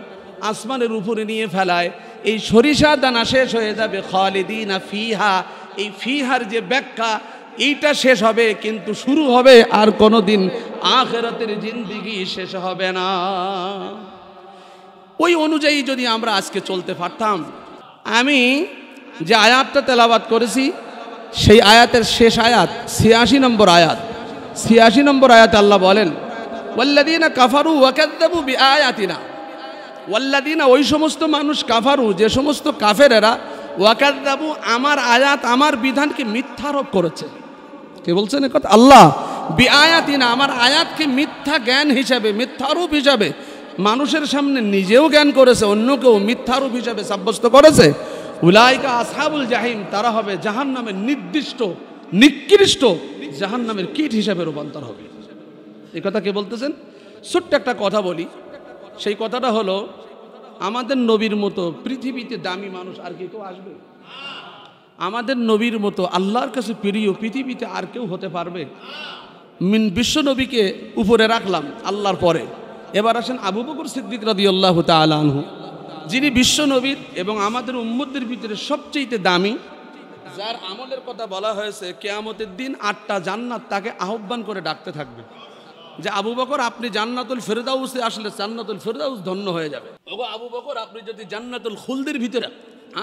আসমানের উপরে নিয়ে ফেলায়, এই সরিষা দানা শেষ হয়ে যাবে খালিদিনা ফিহা। এই ফিহার যে ব্যাখ্যা, এইটা শেষ হবে, কিন্তু শুরু হবে আর কোনোদিন আখিরাতের জিন্দেগি শেষ হবে না। ওই অনুযায়ী যদি আমরা আজকে চলতে পারতাম, আমি যে আয়াতটা তেলাওয়াত করেছি সেই আয়াতের শেষ আয়াত 86 নম্বর আয়াত। 86 নম্বর আয়াতে আল্লাহ বলেন, ওয়াল্লাযীনা কাফারু ওয়া কাযযাবু বিআয়াতিনা। ওয়াল্লাযীনা, ওই সমস্ত মানুষ, কাফারু, যে সমস্ত কাফেরেরা, ওয়া কাযযাবু, আমার আয়াত আমার বিধানকে মিথ্যারোপ করেছে। কে বলছেন এই কথা? আল্লাহ। বিআয়াতিনা, আমার আয়াতকে মিথ্যা জ্ঞান হিসাবে, মিথ্যারূপ হিসাবে মানুষের সামনে নিজেও জ্ঞান করেছে, অন্যকেও মিথ্যারূপ হিসাবে সাব্যস্ত করেছে। উলাইকা আসহাবুল জাহিম, তারা হবে জাহান্নামের নির্দিষ্ট নিকৃষ্ট জাহান্নামের কীট হিসাবে রূপান্তর হবে। এই কথা কে বলতেছেন? ছোট্ট একটা কথা বলি। সেই কথাটা হলো, আমাদের নবীর মতো পৃথিবীতে দামি মানুষ আর কেউ আসবে? আমাদের নবীর মতো আল্লাহর কাছে প্রিয় পৃথিবীতে আর কেউ হতে পারবে? বিশ্ব নবীকে উপরে রাখলাম আল্লাহর পরে। এবার আসেন আবু বকর সিদ্দিক রাদিয়াল্লাহু তাআলা আনহু, যিনি বিশ্ব নবীর এবং আমাদের উম্মতের ভিতরে সবচেয়ে দামি, যার আমলের কথা বলা হয়েছে কিয়ামতের দিন 8টা জান্নাত তাকে আহ্বান করে ডাকতে থাকবে যে আবু বকর, আপনি জান্নাতুল ফেরদাউসে আসলে জান্নাতুল ফেরদাউস ধন্য হয়ে যাবে। ওগো আবু বকর, আপনি যদি জান্নাতুল খুলদের ভিতরে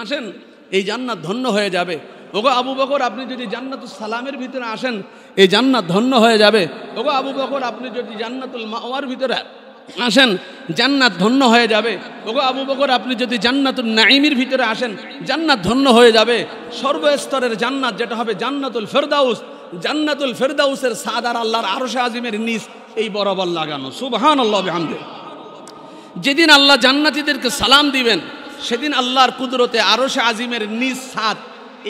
আসেন, এই জান্নাত ধন্য হয়ে যাবে। ওগো আবু বকর, আপনি যদি জান্নাতুল সালামের ভিতরে আসেন, এই জান্নাত ধন্য হয়ে যাবে। ওগো আবু বকর, আপনি যদি জান্নাতুল মাওয়ার ভিতরে আসেন, জান্নাত ধন্য হয়ে যাবে। ওগো আবু বকর, আপনি যদি জান্নাতুল নাঈমের ভিতরে আসেন, জান্নাত ধন্য হয়ে যাবে। সর্বস্তরের জান্নাত যেটা হবে জান্নাতুল ফেরদাউস, জান্নাতুল ফেরদাউসের সাদার আল্লাহর আরশে আজিমের নিচ এই বরাবর লাগানো। সুবহানাল্লাহ বিহামদিহি। যেদিন আল্লাহ জান্নাতীদেরকে সালাম দিবেন, সেদিন আল্লাহর কুদরতে আরশে আজিমের নিচ ছাদ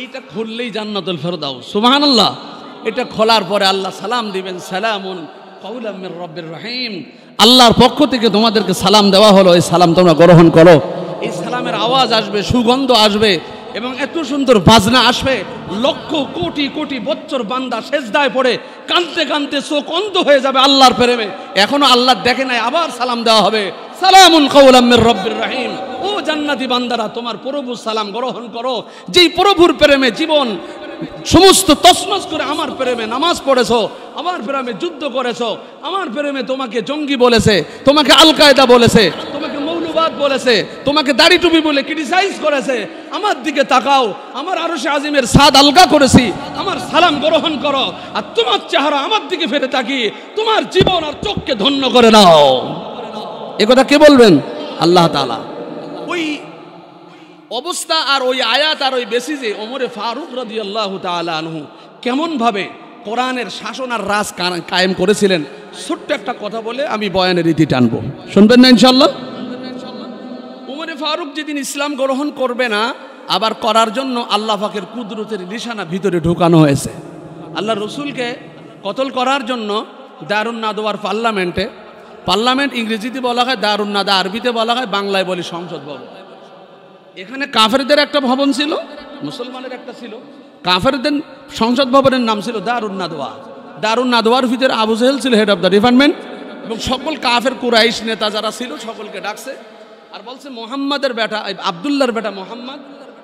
এইটা খুললেই জান্নাতুল ফেরদাউস। সুবহানাল্লাহ। এটা খোলার পরে আল্লাহ সালাম দিবেন, সালামুন কাওলাম মির রাব্বির রহিম, আল্লাহর পক্ষ থেকে তোমাদেরকে সালাম দেওয়া হলো, এই সালাম তোমরা গ্রহণ করো। এই সালামের আওয়াজ আসবে, সুগন্ধ আসবে এবং এত সুন্দর বাজনা আসবে, লক্ষ কোটি কোটি বছর বান্দা সেজদায় পড়ে কাঁদতে কাঁদতে চোখ অন্ধ হয়ে যাবে আল্লাহর প্রেমে। এখনো আল্লাহ দেখে নাই, আবার সালাম দেওয়া হবে, সালামুন কাওলাম মির রাব্বির রহিম। ও জান্নাতি বান্দারা, তোমার প্রভুর সালাম গ্রহণ করো, যেই প্রভুর প্রেমে জীবন সমস্ত তছনছ করে আমার প্রেমে নামাজ পড়েছো, আমার প্রেমে যুদ্ধ করেছো, আমার প্রেমে তোমাকে জঙ্গি বলেছে, তোমাকে আল কায়দা বলেছে, তোমাকে মৌলবাদ বলেছে, তোমাকে দাড়ি টুপি বলে ক্রিটিসাইজ করেছে, আমার দিকে তাকাও, আমার আরশে আজিমের ছাদ আলগা করেছি, আমার সালাম গ্রহণ করো, আর তোমার চেহারা আমার দিকে ফিরে তাকিয়ে তোমার জীবন আর চোখকে ধন্য করে নাও। এ কথা কে বলবেন? আল্লাহ তাআলা। ওই অবস্থা আর ওই আয়াত আর ওই বেসিসে ওমরে ফারুক রাদিয়াল্লাহু তাআলা আনহু কেমনভাবে কোরআনের শাসন আর রাজ কায়েম করেছিলেন, ছোট্ট একটা কথা বলে আমি বয়ানের রীতি টানবো, শুনবেন না ইনশাআল্লাহ? ওমরে ফারুক যেদিন ইসলাম গ্রহণ করবে না, আবার করার জন্য আল্লাহ পাকের কুদরতের নিশানা ভিতরে ঢুকানো হয়েছে। আল্লাহ রসুলকে কতল করার জন্য দারুন নাদওয়ার পার্লামেন্ট ইংরেজিতে বলা হয় দারুন নাদা, আরবিতে বলা হয়, বাংলায় বলি সংসদ ভবন। এখানে কাফেরদের একটা ভবন ছিল, মুসলমানের একটা ছিল, কাফেরদের সংসদ ভবনের নাম ছিল দারুন নাদওয়া। দারুন নাদওয়ার ভিতরে আবু জেহেল ছিল হেড অফ দ্য ডিপার্টমেন্ট, এবং সকল কাফের কুরাইশ নেতা যারা ছিল সকলকে ডাকছে আর বলছে মোহাম্মদের বেটা, আবদুল্লাহর বেটা মোহাম্মদ,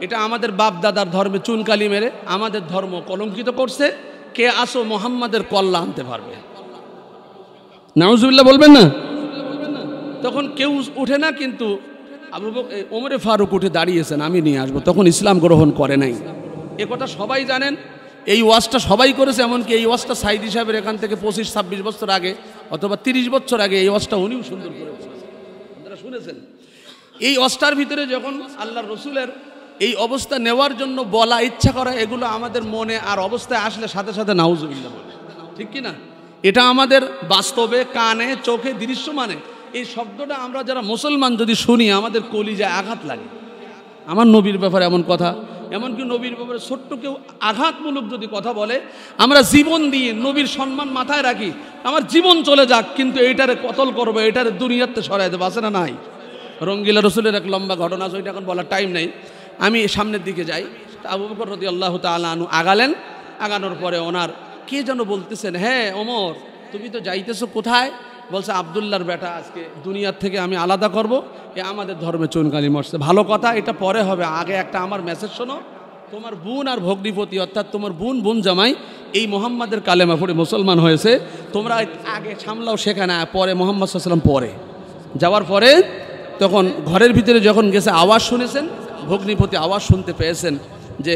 এটা আমাদের বাপ দাদার ধর্মে চুনকালি মেরে আমাদের ধর্ম কলঙ্কিত করছে, কে আসো মোহাম্মদের কল্লা আনতে পারবে? নাউজুবিল্লাহ বলবেন না? তখন কেউ উঠে না, কিন্তু ওমরে ফারুক উঠে দাঁড়িয়েছেন, আমি নিয়ে আসবো। তখন ইসলাম গ্রহণ করে নাই, এ কথা সবাই জানেন। এই ওয়াজটা সবাই করেছে, এমনকি এই ওয়াজটা সাইদি সাহেবের এখান থেকে 25-26 বছর আগে অথবা 30 বছর আগে এই ওয়াজটা উনিও সুন্দর করে আপনারা শুনেছেন। এই ওয়াজটার ভিতরে যখন আল্লাহর রসুলের এই অবস্থা নেওয়ার জন্য বলা, ইচ্ছা করা, এগুলো আমাদের মনে আর অবস্থায় আসলে সাথে সাথে নাউজুবিল্লাহ বলে, ঠিক কি না? এটা আমাদের বাস্তবে কানে চোখে দৃশ্যমানে এই শব্দটা আমরা যারা মুসলমান যদি শুনি আমাদের কলিজায় আঘাত লাগে। আমার নবীর ব্যাপারে এমন কথা, এমনকি নবীর ব্যাপারে ছোট্ট কেউ আঘাতমূলক যদি কথা বলে, আমরা জীবন দিয়ে নবীর সম্মান মাথায় রাখি, আমার জীবন চলে যাক কিন্তু এইটারে কতল করবো, এইটারে দুনিয়াতে সরাই দেবো, আছে না নাই? রঙ্গিলা রসুলের এক লম্বা ঘটনা আছে, ওইটা এখন বলার টাইম নেই। আমি সামনের দিকে যাই, আবু বকর রাদিয়াল্লাহু তাআলা আনহু আগালেন। আগানোর পরে ওনার কে যেন বলতেছেন, হ্যাঁ ওমর তুমি তো যাইতেছো কোথায়? বলছে আবদুল্লাহর বেটা আজকে দুনিয়ার থেকে আমি আলাদা করব, এ আমাদের ধর্মে চুনকালি মরছে। ভালো কথা, এটা পরে হবে, আগে একটা আমার মেসেজ শোনো। তোমার বোন আর ভগ্নিপতি অর্থাৎ তোমার বোন জামাই এই মোহাম্মদের কালেমা পড়ে মুসলমান হয়েছে, তোমরা আগে সামলাও সেখানে, পরে মোহাম্মদ সাল্লাল্লাহু আলাইহি ওয়াসাল্লাম পরে যাওয়ার পরে তখন ঘরের ভিতরে যখন গেছে আওয়াজ শুনেছেন, ভগ্নিপতি আওয়াজ শুনতে পেয়েছেন যে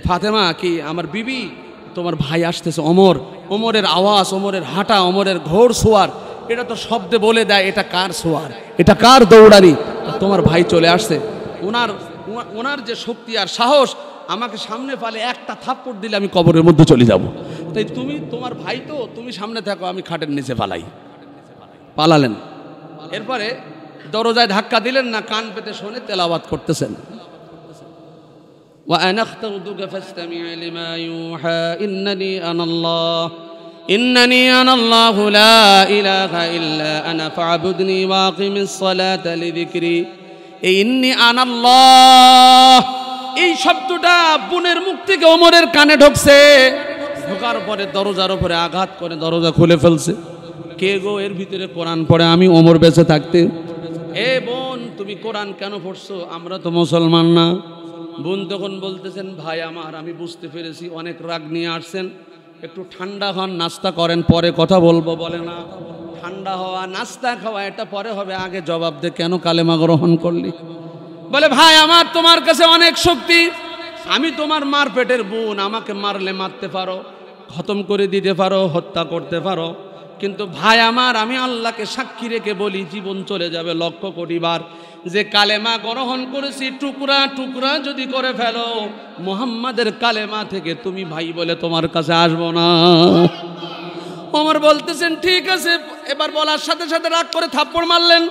ফাতেমা কি আমার বিবি, তোমার ভাই আসতেছে। ওমরের আওয়াজ, ওমরের হাঁটা, ওমরের ঘোড় সোয়ার, এটা তো শব্দে বলে দেয় এটা কার সোয়ার, এটা কার দৌড়ানি, তোমার ভাই চলে আসছে। ওনার যে শক্তি আর সাহস, আমাকে সামনে পালে একটা থাপ্পড় দিলে আমি কবরের মধ্যে চলে যাব, তাই তুমি তোমার ভাই তো তুমি সামনে থাকো, আমি খাটের নিচে পালালেন। এরপরে দরজায় ধাক্কা দিলেন না, কান পেতে শোনে তেলাওয়াত করতেছেন, وأنا اخترتك فاستمع لما يوحى إنني أنا الله لا إله إلا أنا فاعبدني وأقم الصلاة لذكري إني أنا الله। এই শব্দটা বোনের মুখ থেকে ওমরের কানে ঢুকছে, ঢোকার পরে দরজার উপরে আঘাত করে দরজা খুলে ফেলছে। কে গো এর ভিতরে কোরআন পড়ে? আমি ওমর বেঁচে থাকতে। এ বোন তুমি কোরআন কেন পড়ছো? আমরা তো মুসলমান না। বোন তখন বলতেছেন, ভাই আমার আমি বুঝতে পেরেছি অনেক রাগ নিয়ে আসছেন, একটু ঠান্ডা হন, নাস্তা করেন, পরে কথা বলবো। বলে না, ঠান্ডা হওয়া নাস্তা খাওয়া এটা পরে হবে, আগে জবাব দে কেন কালেমা গ্রহণ করলি? বলে ভাই আমার তোমার কাছে অনেক শক্তি, আমি তোমার মার পেটের বোন, আমাকে মারলে মারতে পারো, খতম করে দিতে পারো, হত্যা করতে পারো, কিন্তু ভাই আমার আমি আল্লাহকে সাক্ষী রেখে বলি জীবন চলে যাবে 1,00,000 কোটি বার, যে কালেমা গ্রহণ করেছি টুকরা টুকরা যদি করে ফেলো, মুহাম্মাদের কালেমা থেকে তুমি ভাই বলে তোমার কাছে আসবো না। ওমর বলতেছেন ঠিক আছে। এবার বলার সাথে সাথে রাগ করে থাপ্পড় মারলেন,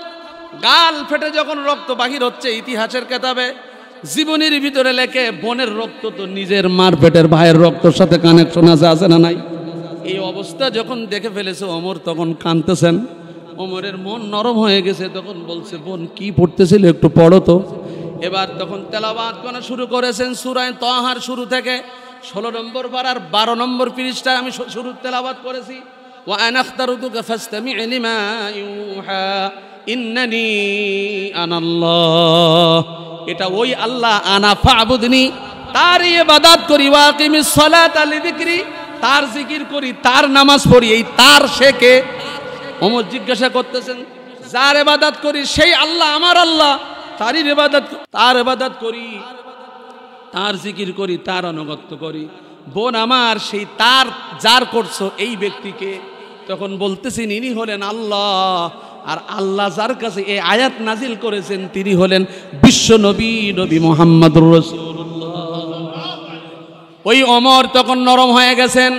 গাল ফেটে যখন রক্ত বাহির হচ্ছে, ইতিহাসের কেতাবে জীবনের ভিতরে লেখে বোনের রক্ত তো নিজের মার পেটের ভাইয়ের রক্তর সাথে কানেকশন আছে না নাই? এই অবস্থা যখন দেখে ফেলেছে ওমর তখন কাঁদতেছেন। ওমরের মন নরম হয়ে গেছে, তখন বলছে বোন কি পড়তেছিল একটু পড়ো তো। এবার তখন তেলাওয়াত করা শুরু করেছেন সূরা তাহার শুরু থেকে 16 নম্বর পারার 12 নম্বর পৃষ্ঠায় আমি শুরু তেলাওয়াত করেছি। ওয়া আনা আখতারতুকা ফাসতামি' লিমা ইউহা ইন্নানি আনাল্লাহ। এটা ওই আল্লাহ, আনা ফাবুদনি, তার ইবাদত করি, ওয়া আকিমিস সালাতা লিযিকরি, তার জিকির করি, তার নামাজ পড়ি। এই তার সে কে? ওমর জিজ্ঞাসা করতেছেন, যার ইবাদত করি সেই আল্লাহ আমার আল্লাহ, তারই ইবাদত, তার ইবাদত করি, তার জিকির করি, তার অনুগত্য করি। বোন আমার সেই তার যার করছো এই ব্যক্তিকে, তখন বলতেছেন ইনি হলেন আল্লাহ, আর আল্লাহ যার কাছে এই আয়াত নাজিল করেছেন তিনি হলেন বিশ্ব নবী, নবী মুহাম্মদুর রাসূলুল্লাহ। ওই ওমর তখন নরম হয়ে গেছেন,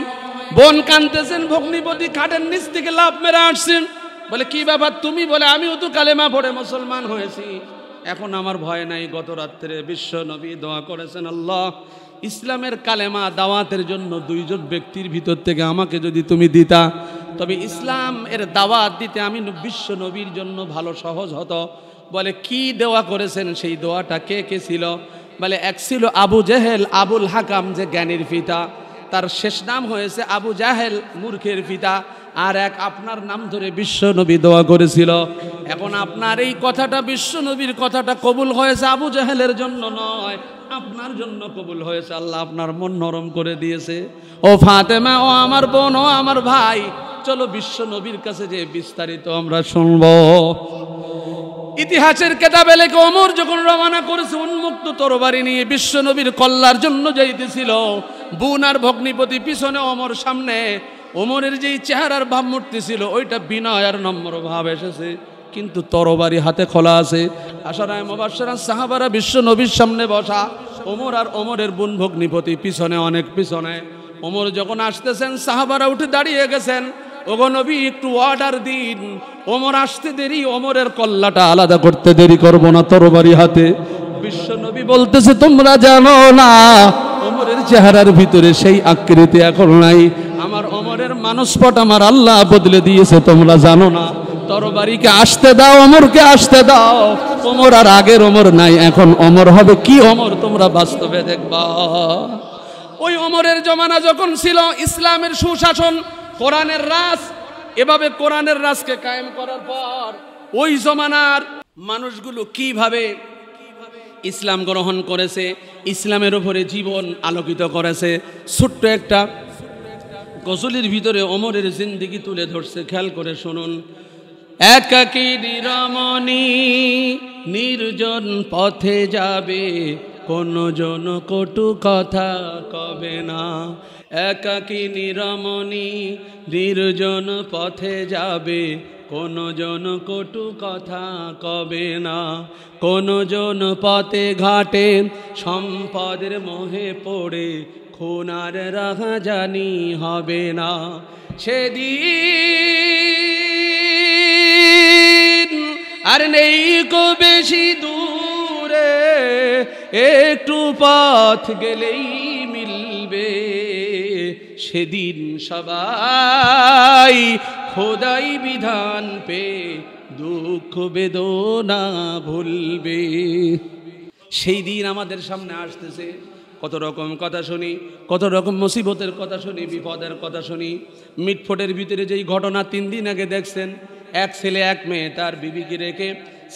বোন কাঁদতেছেন, ভগ্নিপতি খাটের নিচ থেকে লাফ মেরে আসছেন। বলে কি ব্যাপার তুমি? বলে আমিও তো কালেমা পড়ে মুসলমান হয়েছি, এখন আমার ভয় নাই। গত রাত্রে বিশ্ব নবী দোয়া করেছেন, আল্লাহ ইসলামের কালেমা দাওয়াতের জন্য 2 জন ব্যক্তির ভিতর থেকে আমাকে যদি তুমি দিতা, তবে ইসলাম এর দাওয়াত দিতে আমি বিশ্ব নবীর জন্য ভালো সহজ হতো। বলে কি দোয়া করেছেন? সেই দোয়াটা কে কে ছিল? বলে এক ছিল আবু জেহেল আবুল হাকাম, যে জ্ঞানীর পিতা, তার শেষ নাম হয়েছে আবু জাহেল, মূর্খের পিতা। আর এক আপনার নাম ধরে বিশ্ব নবী দোয়া করেছিল। এখন আপনার এই কথাটা, বিশ্ব নবীর কথাটা কবুল হয়েছে আবু জাহেলের জন্য নয়, আপনার জন্য কবুল হয়েছে। আল্লাহ আপনার মন নরম করে দিয়েছে। ও ফাতেমা, ও আমার বোন, ও আমার ভাই, চলো বিশ্ব নবীর কাছে যে বিস্তারিত আমরা শুনব। ইতিহাসের কেতাবে লেখে ওমর যখন রওনা করেছে উন্মুক্ত তরবারি নিয়ে বিশ্ব নবীর কল্যার জন্য যাইতেছিল, বোন আর ভগ্নিপতি পিছনে, ওমর সামনে। ওমরের যেই চেহারার ভাবমূর্তি ছিল ওইটা বিনয় আর নম্র ভাব এসেছে, কিন্তু তরবারি হাতে খোলা আছে। আশারায়ে মুবাশশিরা সাহাবারা বিশ্ব নবীর সামনে বসা, ওমর আর ওমরের বোন ভগ্নিপতি পিছনে, অনেক পিছনে। ওমর যখন আসতেছেন সাহাবারা উঠে দাঁড়িয়ে গেছেন। ওগো নবী, একটু অর্ডার দিন। ওমর আসতে দেরি, ওমরের কল্লাটা আলাদা করতে দেরি করব না তরবারি হাতে। বিশ্ব নবী বলতেছে, তোমরা জানো না ওমরের চেহারার ভিতরে সেই আকৃতি এখন নাই। আমার ওমরের মানসপট আমার আল্লাহ বদলে দিয়েছে, তোমরা জানো না। তরবারিকে আসতে দাও, ওমরকে আসতে দাও। ওমর আর আগের ওমর নাই, এখন ওমর হবে কি ওমর তোমরা বাস্তবে দেখবা। ওই ওমরের জমানা যখন ছিল ইসলামের সুশাসন, কোরআনের রাজ, এভাবে কোরআনের রাজকে কায়েম করার পর ওই জমানার মানুষগুলো কিভাবে ইসলাম গ্রহণ করেছে, ইসলামের উপরে জীবন আলোকিত করেছে, ছোট্ট একটা গজলের ভিতরে ওমরের জিন্দেগি তুলে ধরছে। খেয়াল করে শুনুন। একাকী রমণী নির্জন পথে যাবে, কোনো জন কটু কথা কবে না। একাকী রমণী নির্জন পথে যাবে, কোনো জন কটু কথা কবে না। কোনো জন পথে ঘাটে সম্পদের মোহে পড়ে, খুনার রাহাজানি হবে না। সেদিন আর নেই কো বেশি দূরে, একটু পথ গেলেই মিলবে। সেদিন সবাই খোদাই বিধান পে দুঃখ বেদনা ভুলবে। সেই দিন আমাদের সামনে আসতেছে। কত রকম কথা শুনি, কত রকম মুসিবতের কথা শুনি, বিপদের কথা শুনি। মিটফোটের ভিতরে যেই ঘটনা 3 দিন আগে দেখছেন, এক ছেলে এক মেয়ে তার বিবিকে রেখে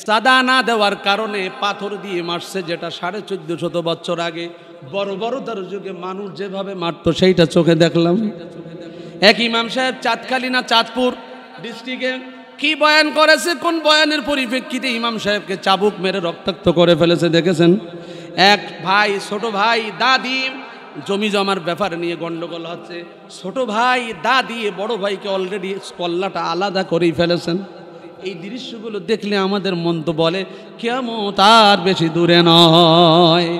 সাদা না দেওয়ার কারণে পাথর দিয়ে মারছে, যেটা 1450 বছর আগে বড় বড় তার যুগে মানুষ যেভাবে মারতো সেইটা চোখে দেখলাম। এক ইমাম সাহেব চাঁদখালি না চাঁদপুর ডিস্ট্রিক্টে কি বয়ান করেছে, কোন বয়ানের পরিপ্রেক্ষিতে ইমাম সাহেবকে চাবুক মেরে রক্তাক্ত করে ফেলেছে দেখেছেন। এক ভাই, ছোট ভাই, দাদি, জমি জমার ব্যাপার নিয়ে গন্ডগোল হচ্ছে। ছোট ভাই দাদি বড় ভাইকে অলরেডি কল্লাটা আলাদা করেই ফেলেছেন। এই দৃশ্যগুলো দেখলে আমাদের মন তো বলে কিয়ামত আর বেশি দূরে নয়।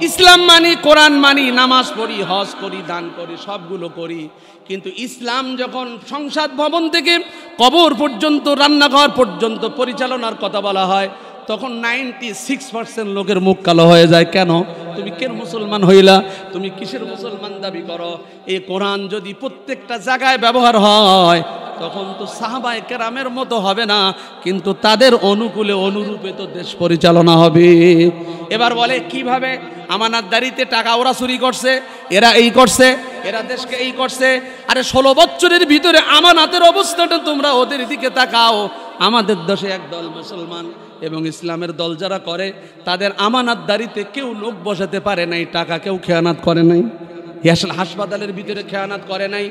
ইসলাম মানি, কোরআন মানি, নামাজ পড়ি, হজ করি, দান করি, সবগুলো করি, কিন্তু ইসলাম যখন সংসদ ভবন থেকে কবর পর্যন্ত, রান্নাঘর পর্যন্ত পরিচালনার কথা বলা হয়, তখন 96% লোকের মুখ কালো হয়ে যায়। কেন? তুমি কেন মুসলমান হইলা? তুমি কিসের মুসলমান দাবি করো? এই কোরআন যদি প্রত্যেকটা জায়গায় ব্যবহার হয়, তখন তো সাহাবায়ে কেরামের মতো হবে না, কিন্তু তাদের অনুকূলে অনুরূপে তো দেশ পরিচালনা হবে। এবার বলে কিভাবে? আমানতদারিতে টাকা ওরা চুরি করছে, এরা এই করছে, এরা দেশকে এই করছে। আরে 16 বছরের ভিতরে আমানতের অবস্থাটা তোমরা ওদের দিকে তাকাও। আমাদের দেশে একদল মুসলমান এবং ইসলামের দল যারা করে, তাদের আমানতদারিতে কেউ লোক বসাতে পারে নাই, টাকা কেউ খেয়ানাত করে নাই। হাসপাতালের ভিতরে খেয়ানাত করে নাই,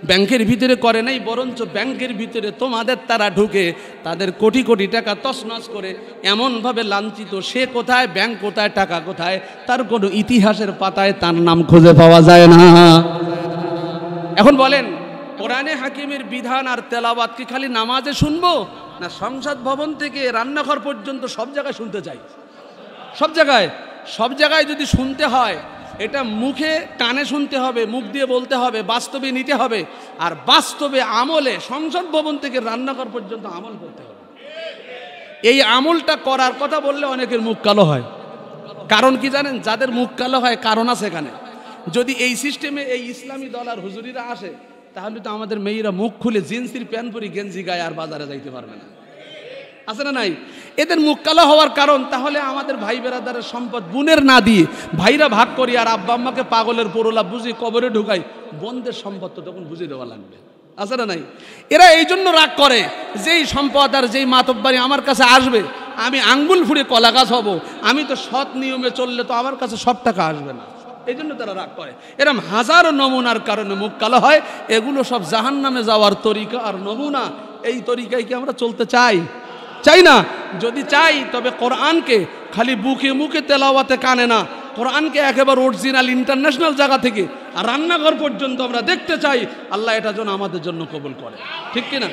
ব্যাংকের ভিতরে করে নাই, বরঞ্চ ব্যাংকের ভিতরে তোমাদের তারা ঢুকে তাদের কোটি কোটি টাকা তছনছ করে এমনভাবে লাঞ্ছিত, সে কোথায়, ব্যাংক কোথায়, টাকা কোথায়, তার কোনো ইতিহাসের পাতায় তার নাম খুঁজে পাওয়া যায় না। এখন বলেন, কোরআনে হাকিমের বিধান আর তেলাওয়াত কি খালি নামাজে শুনবো, না সংসদ ভবন থেকে রান্নাঘর পর্যন্ত সব জায়গায় শুনতে চাই? সব জায়গায় যদি শুনতে হয়, এটা মুখে টানে শুনতে হবে, মুখ দিয়ে বলতে হবে, বাস্তবে নিতে হবে, আর বাস্তবে আমলে সংসদ ভবন থেকে রান্নাঘর পর্যন্ত আমল করতে হবে। এই আমলটা করার কথা বললে অনেকের মুখ কালো হয়। কারণ কি জানেন? যাদের মুখ কালো হয় কারণ আছে এখানে। যদি এই সিস্টেমে এই ইসলামী দল আর হুজুরিরা আসে, তাহলে তো আমাদের মেয়েরা মুখ খুলে জিন্সির প্যান্ট পরি গেঞ্জি গায়ে আর বাজারে যাইতে পারবে না। আছে না নাই? এদের মুখ কালো হওয়ার কারণ, তাহলে আমাদের ভাই বেরাদারের সম্পদ বোনের না দিয়ে ভাইরা ভাগ করি, আর আব্বা আম্মাকে পাগলের পরোলা বুঝি কবরে ঢুকাই, বোনদের সম্পদ তো তখন বুঝে দেওয়া লাগবে। আছে না নাই? এরা এই জন্য রাগ করে, যেই সম্পদ আর যেই মাতব্বারি আমার কাছে আসবে, আমি আঙ্গুল ফুঁড়ে কলা গাছ হব, আমি তো সৎ নিয়মে চললে তো আমার কাছে সব টাকা আসবে না। এই জন্য তারা রাগ করে। এরম হাজারো নমুনার কারণে মুখ কালো হয়। এগুলো সব জাহান্নামে যাওয়ার তরিকা আর নমুনা। এই তরিকায় কি আমরা চলতে চাই? চাই না। যদি চাই তবে কোরআনকে খালি বুকে মুখে তেলাওয়াতে কানে না, কোরআনকে একেবারে অরিজিনাল ইন্টারন্যাশনাল জায়গা থেকে আর রান্নাঘর পর্যন্ত আমরা দেখতে চাই। আল্লাহ এটা যেন আমাদের জন্য কবুল করে, ঠিক কিনা?